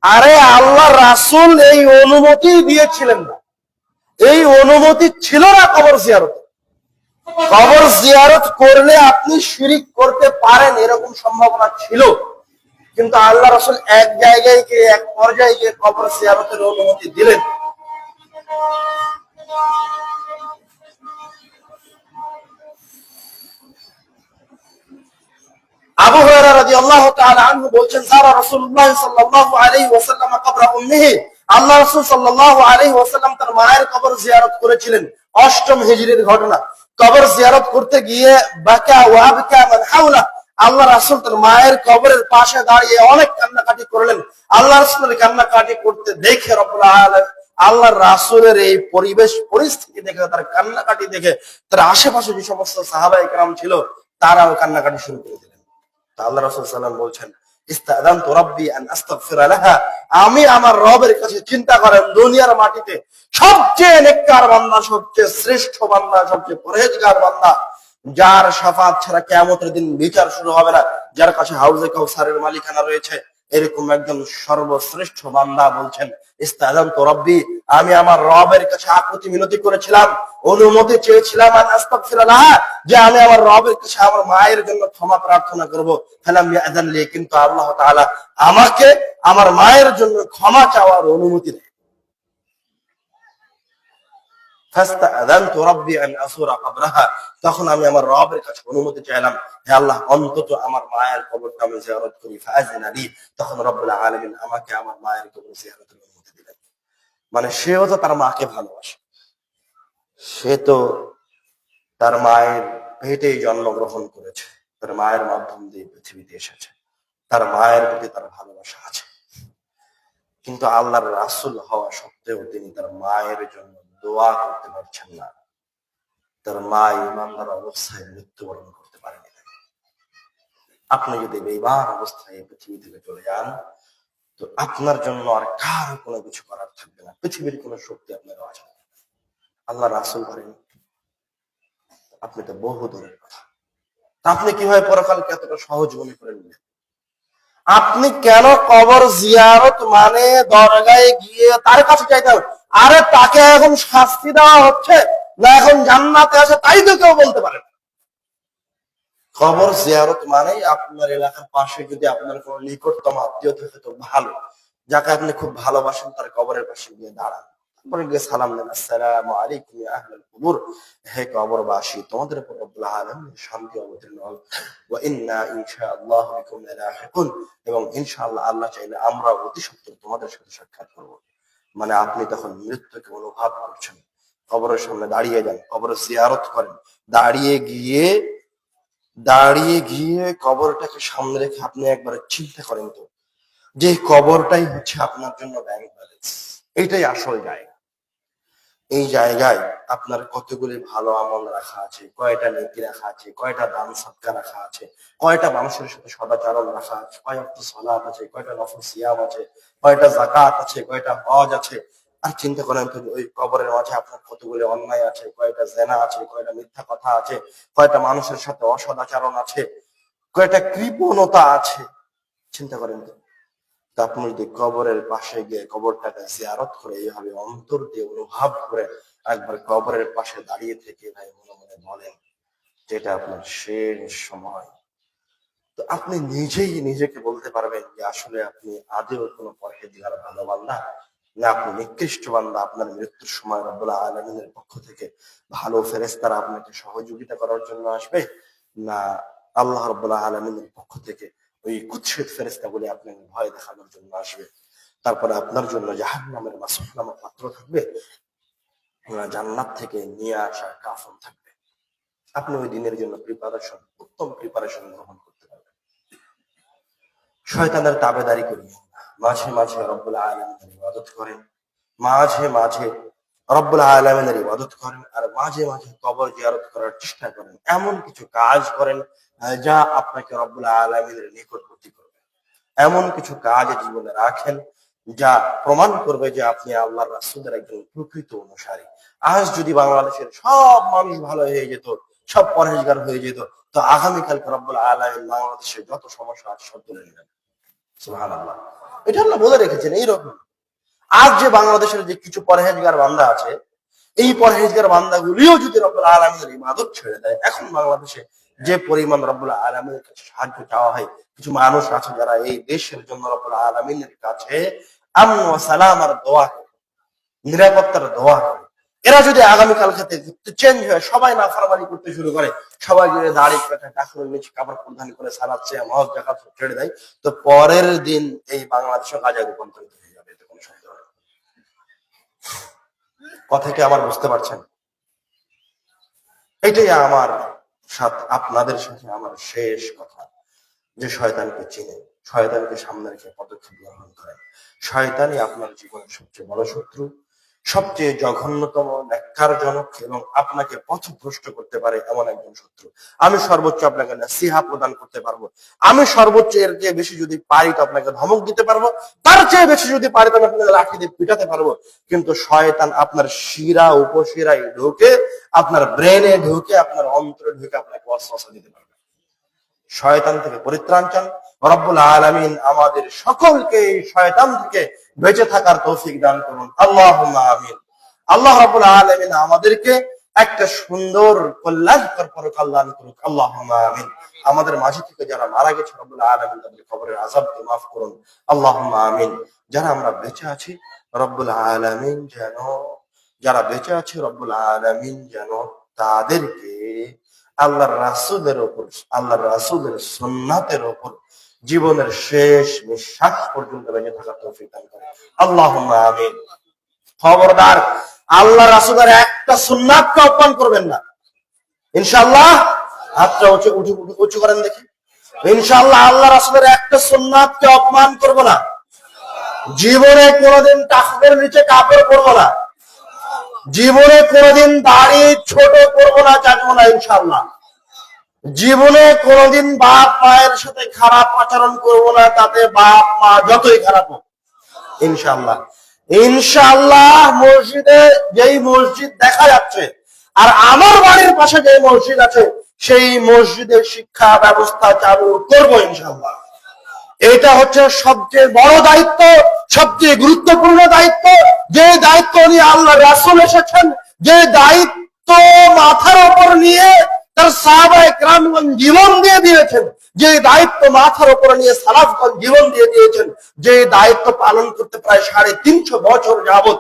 আরে আল্লাহ রাসূল এই অনুমতি দিয়েছিলেন না, এই অনুমতি ছিল না কবর জিয়ারতে। কবর জিয়ারত করলে আপনি শিরিক করতে পারেন এরকম সম্ভাবনা ছিল, কিন্তু আল্লাহ রাসূল এক জায়গায় গিয়ে, এক পর্যায়ে গিয়ে কবর জিয়ারতের অনুমতি দিলেন। আবু হুরায়রা রাদিয়াল্লাহু তাআলা আনহু বলছেন, যারা রাসূলুল্লাহ সাল্লাল্লাহু আলাইহি ওয়াসাল্লাম কবর উম্মিহি, আল্লাহ রাসূল সাল্লাল্লাহু আলাইহি ওয়াসাল্লাম তার মায়ের কবর জিয়ারত করেছিলেন। অষ্টম হিজরির ঘটনা। কবর জিয়ারত করতে গিয়ে বাকা ওয়া বাকা মান হাওলা, আল্লাহ রাসূল তার মায়ের কবরের পাশে দাঁড়িয়ে অনেক কান্নাকাটি করলেন। আল্লাহ রাসূলের কান্নাকাটি করতে দেখে রব্বুল আলামিন, আল্লাহর রাসূলের এই পরিবেশ পরিস্থিতি দেখে, তার কান্নাকাটি দেখে, তার আশেপাশে যে সমস্ত সাহাবায়ে কেরাম ছিল তারাও কান্নাকাটি শুরু করে দিলেন। আল্লাহ রাসূল সাল্লাল্লাহু আলাইহি ওয়াসাল্লাম বলছেন, ইস্তাযানতু রাব্বি আন আস্তাগফিরা লাহা, আমি আমার রবের কাছে চিন্তা করেন দুনিয়ার মাটিতে সবচেয়ে নেককার বান্দা, সবচেয়ে শ্রেষ্ঠ বান্দা, সবচেয়ে পরহেজগার বান্দা, যার শাফাত ছাড়া কিয়ামতের দিন বিচার শুরু হবে না, যার কাছে হাউজে কাউসারের মালিকানা রয়েছে, এরকম একজন সর্বশ্রেষ্ঠ বান্দা বলছেন, ইস্তাযানতু রাব্বি, আমি আমার রবের কাছে আকুতি মিনতি করেছিলাম, অনুমতি চেয়েছিলাম, আন আস্তাগফিরা লাহা, যে আমি আমার রবের কাছে আমার মায়ের জন্য ক্ষমা প্রার্থনা করব। ফালাম ইয়াযান লি, কিন্তু আল্লাহ তাআলা আমাকে আমার মায়ের জন্য ক্ষমা চাওয়ার অনুমতি দেন। ফাস্তাযানতু রাব্বি আন আসুরা কবরাহা, তখন আমি আমার রবের কাছে অনুমতি চাইলাম, হে আল্লাহ, অন্তত আমার মায়ের কবরটা আমি জিয়ারত করি। ফাআযিনা লি, তখন রব্বুল আলামিন আমাকে আমার মায়ের কবর জিয়ারতের অনুমতি দিলেন। মানে সেও তো তার মাকে ভালোবাসে, সে তো তার মায়ের পেটেই জন্মগ্রহণ করেছে, তার মায়ের মাধ্যম দিয়ে পৃথিবীতে এসেছে, তার মায়ের প্রতি তার ভালোবাসা আছে। কিন্তু আল্লাহর রাসূল হওয়া সত্ত্বেও তিনি তার মায়ের জন্য দোয়া করতে পারছেন না। তার মা ঈমানদার অবস্থায় মৃত্যুবরণ করতে পারেনি। আপনি যদি বেঈমান অবস্থায় পৃথিবী থেকে চলে যান, তো আপনার জন্য আর কারো কোনো কিছু করার থাকবে না, পৃথিবীর কোনো শক্তি আপনার আছে। আল্লাহ রাসূল করেন, আপনি তো বহু দূরের কথা। আপনি কিভাবে পরকালকে এতটা সহজ মনে করে নিলেন? আপনি কেন কবর জিয়ারত মানে দরগায় গিয়ে তার কাছে চাইতে হবে? আরে তাকে এখন শাস্তি দেওয়া হচ্ছে না এখন জান্নাতে আছে, তাই তো কেউ বলতে পারে না। কবর জিয়ারত মানে আপনার এলাকার পাশে যদি আপনার কোনো নিকটতম আত্মীয় থাকে তো ভালো, যাকে আপনি খুব ভালোবাসেন, তার কবরের পাশে গিয়ে দাঁড়ান, তারপরে গিয়ে সালাম দেন, আসসালামু আলাইকুম ইয়া আহলাল কুবুর, হে কবরবাসী, তোমাদের উপর রব্বুল আলামিনের শান্তি অবতীর্ণ হোক, ওয়া ইন্না ইনশাআল্লাহু বিকুম লাহিকুন, এবং ইনশাআল্লাহ আল্লাহ চাইলে আমরা অতি সত্বর তোমাদের সাথে সাক্ষাৎ করব। মানে আপনি তখন মৃত্যুকে অনুভব করছেন। কবরের সামনে দাঁড়িয়ে যান, কবরের জিয়ারত করেন, দাঁড়িয়ে গিয়ে কবরটাকে সামনে রেখে আপনি একবার চিন্তা করেন তো, যে কবরটাই হচ্ছে আপনার জন্য ব্যাংক ব্যালেন্স, এইটাই আসল জায়গা। এই জায়গায় আপনার কতগুলি ভালো আমল রাখা আছে, কয়টা নেকি রাখা আছে, কয়টা দান সদকা রাখা আছে, কয়টা মানুষের সাথে সদাচরণ রাখা আছে, কয় ওয়াক্ত সালাত আছে, কয়টা নফল সিয়াম আছে, কয়টা যাকাত আছে, কয়টা হজ আছে। আর চিন্তা করেন তো, ওই কবরের মাঝে আপনার কতগুলি অন্যায় আছে, কয়টা জেনা আছে, কয়টা মিথ্যা কথা আছে, কয়টা মানুষের সাথে অসদাচরণ আছে, কয়টা কৃপণতা আছে। চিন্তা করেন তো। আপনি যদি কবরের পাশে গিয়ে কবরটাকে জিয়ারত করে এইভাবে অন্তর দিয়ে অনুভব করে একবার কবরের পাশে দাঁড়িয়ে থেকে ভাই মনে মনে বলেন যেটা আপনার শেষ সময়, তো আপনি নিজেই নিজেকে বলতে পারবেন যে আসলে আপনি আদেও কোনো পরহেজগার ভালো বান্দা, না আপনি নিকৃষ্ট বান্দা। আপনার মৃত্যুর সময় রব্বুল আলামিনের পক্ষ থেকে ভালো ফেরেশতারা আপনাকে সহযোগিতা করার জন্য আসবে, না আল্লাহ রাব্বুল আলামিনের পক্ষ থেকে ওই কুৎসিত ফেরেশতাগুলি আপনাকে ভয় দেখানোর জন্য আসবে। তারপরে আপনার জন্য জাহান্নামের মাসুক নামক পাত্র থাকবে, জান্নাত থেকে নিয়ে আসা কাফন থাকবে। আপনি ওই দিনের জন্য উত্তম প্রিপারেশন গ্রহণ করতে পারবেন। শয়তানের তাবেদারি করিয়েন না, মাঝে মাঝে রব্বুল আলামিনের ইবাদত করেন, মাঝে মাঝে রব্বুল আলামিনের ইবাদত করেন, আর মাঝে মাঝে কবর জিয়ারত করার চেষ্টা করেন। এমন কিছু কাজ করেন যা আপনাকে রব্বুল আলামিনের নিকটবর্তী করবে। এমন কিছু কাজ জীবনে রাখেন যা প্রমাণ করবে যে আপনি আল্লাহর রাসূলের একজন প্রকৃত অনুসারী। আজ যদি বাংলাদেশের সব মানুষ ভালো হয়ে যেত, সব পরহেজগার হয়ে যেত, তো আগামীকালকে রব্বুল আলামিন বাংলাদেশে যত সমস্যা আছে সব তুলে নেবেন। সুবহানাল্লাহ, এটা আল্লাহ বলে রেখেছেন। এইরকম আজ যে বাংলাদেশের যে কিছু পরহেজগার বান্দা আছে, এই পরহেজগার বান্দাগুলিও যদি রব্বুল আলামিনের ইবাদত ছেড়ে দেয়, এখন বাংলাদেশে যে পরিমাণ রব্বুল আলামিনের কাছে সাহায্য চাওয়া হয়, কিছু মানুষ আছে যারা এই দেশের জন্য রব্বুল আলামিনের কাছে আমন ওয়া সালামার দোয়া করে, নিরাপত্তার দোয়া করে। এরা যদি আগামীকাল থেকে চেঞ্জ হয়ে সবাই নাফরমানি করতে শুরু করে, সবাই যদি দাড়ি কাটা টাকুরের নিচে কাপড় পরিধান করে সালাচ্ছে, হজ জাকাত ছেড়ে দেয়, তো পরের দিন এই বাংলাদেশে কাজে রূপান্তরিত হয়ে যাবে, এতে কোনো সন্দেহ নেই। কথা কি আমার বুঝতে পারছেন? এটাই আমার সাথে আপনাদের সাথে আমার শেষ কথা, যে শয়তানকে চিনে, শয়তানকে সামনে রেখে পদক্ষেপ গ্রহণ করেন। শয়তানই আপনার জীবনের সবচেয়ে বড় শত্রু, সবচেয়ে জঘন্যতম, ন্যাক্কারজনক এবং আপনাকে পথভ্রষ্ট করতে পারে এমন একজন শত্রু। আমি সর্বোচ্চ আপনাকে নসিহা প্রদান করতে পারবো, আমি সর্বোচ্চ এর চেয়ে বেশি যদি পারি তো আপনাকে ধমক দিতে পারবো, তার চেয়ে বেশি যদি পারি তো আপনাকে লাঠি দিয়ে পিটাতে পারবো। কিন্তু শয়তান আপনার শিরা উপশিরায় ঢুকে, আপনার ব্রেনে ঢুকে, আপনার অন্তরে ঢুকে আপনাকে ওয়াসওয়াসা দিতে পারবে। শয়তান থেকে পরিত্রাণ চান, রব্বুল আলামিন আমাদের সকলকে শয়তান থেকে বেঁচে থাকার তৌফিক দান করুন, আল্লাহুম্মা আমিন। আল্লাহ রব্বুল আলামিন আমাদেরকে একটা সুন্দর কল্যাণকর পরকাল দান করুন, আল্লাহুম্মা আমিন। আমাদের মাঝে থেকে যারা মারা গেছে রব্বুল আলামিন তাদের কবরের আযাবকে মাফ করুন, আল্লাহুম্মা আমিন। যারা আমরা বেঁচে আছি রব্বুল আলামিন যেন, যারা বেঁচে আছে রব্বুল আলামিন যেন তাদেরকে আল্লাহর রাসূলের উপর, আল্লাহর রাসূলের সুন্নাতের উপর জীবনের শেষ নিঃশ্বাস পর্যন্ত বেঁচে থাকার তৌফিক দান করেন, আল্লাহুম্মা আমিন। খবরদার আল্লাহর রাসূলের একটা সুন্নাতকে অপমান করবেন না, ইনশাআল্লাহ। হাতটা উঁচু করেন দেখি। ইনশাআল্লাহ আল্লাহর রাসূলের একটা সুন্নাতকে অপমান করব না, জীবনে কোনোদিন টাকুরের নিচে কাপড় পরবো না, জীবনে কোনোদিন দাড়ি ছোট করবো না, চাটবো না, ইনশাআল্লাহ। জীবনে কোনোদিন বাপ মায়ের সাথে খারাপ আচরণ করবো না, তাতে বাপ মা যতই খারাপ হোক, ইনশাআল্লাহ। ইনশাআল্লাহ মসজিদে যেই মসজিদ দেখা যাচ্ছে আর আমার বাড়ির পাশে যে মসজিদ আছে সেই মসজিদের শিক্ষা ব্যবস্থা চালু করবো, ইনশাআল্লাহ। এটা হচ্ছে সবচেয়ে বড় দায়িত্ব, সবচেয়ে গুরুত্বপূর্ণ দায়িত্ব, যে দায়িত্ব নিয়ে আল্লাহ রাসূল এসেছেন, যে দায়িত্ব মাথার উপর নিয়ে তার সাহাবায়ে কেরামগণ জীবন দিয়ে দিয়েছেন, যে দায়িত্ব মাথার উপর নিয়ে সালাফগণ জীবন দিয়ে দিয়েছেন, যে দায়িত্ব পালন করতে প্রায় 350 বছর যাবত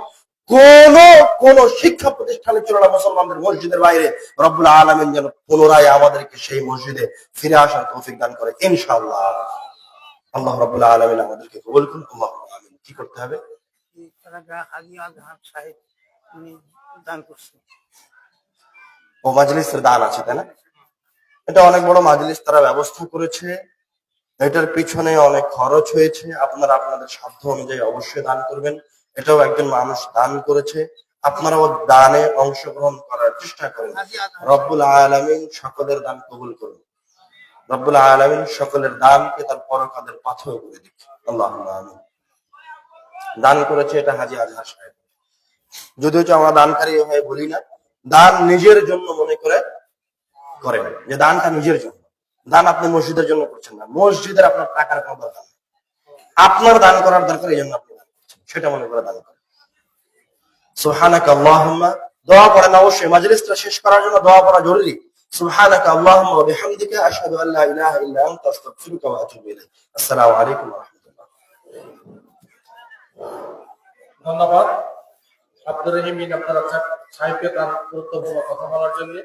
কোন শিক্ষা প্রতিষ্ঠানে ছিল না মুসলমানদের মসজিদের বাইরে। রব্বুল আলামিন যেন পুনরায় আমাদেরকে সেই মসজিদে ফিরে আসার তৌফিক দান করে, ইনশাআল্লাহ। আল্লাহ রাব্বুল আলামিন আমাদেরকে কবুল করুন, আল্লাহুম্মা আমিন। কি করতে হবে? ও মাজলিসের দান আছে, তাই না? এটা অনেক বড় মাজলিস তারা ব্যবস্থা করেছে, এটার পিছনে অনেক খরচ হয়েছে। আপনারা আপনাদের সাধ্য অনুযায়ী অবশ্যই দান করবেন। এটাও একজন মানুষ দান করেছে, আপনারাও দানে অংশগ্রহণ করার চেষ্টা করেন। রব্বুল আলামিন সকলের দান কবুল করুন, রব্বুল আলামিন সকলের দানকে তার পরকালের পাথর করে দিক, আল্লাহুম্মা আমিন। দান করেছে এটা হাজী আজহার সাহেব। যদিও আমরা দানকারী হয়ে বলি না, দান নিজের জন্য মনে করে করেন, যে দানটা নিজের জন্য। দান আপনি মসজিদের জন্য করছেন না, মসজিদের আপনার টাকার কোনো দরকার নেই, আপনার দান করার দরকার, এই জন্য আপনি দান করছেন, সেটা মনে করে দান করেন। সুবহানাকা আল্লাহুম্মা, দোয়া করেন অবশ্যই, মাজলিসটা শেষ করার জন্য দোয়া করা জরুরি। সুবহানাকা আল্লাহুম্মা ওয়া বিহামদিকা আশহাদু আল্লা ইলাহা ইল্লা আনতা আস্তাগফিরুকা ওয়া আতুবু ইলাইক। আসসালামু আলাইকুম ওয়া রাহমাতুল্লাহ। ধন্যবাদ আব্দুর রহিম বিন আব্দুল রাজ্জাক সাহেবকে তার গুরুত্বপূর্ণ কথা বলার জন্য।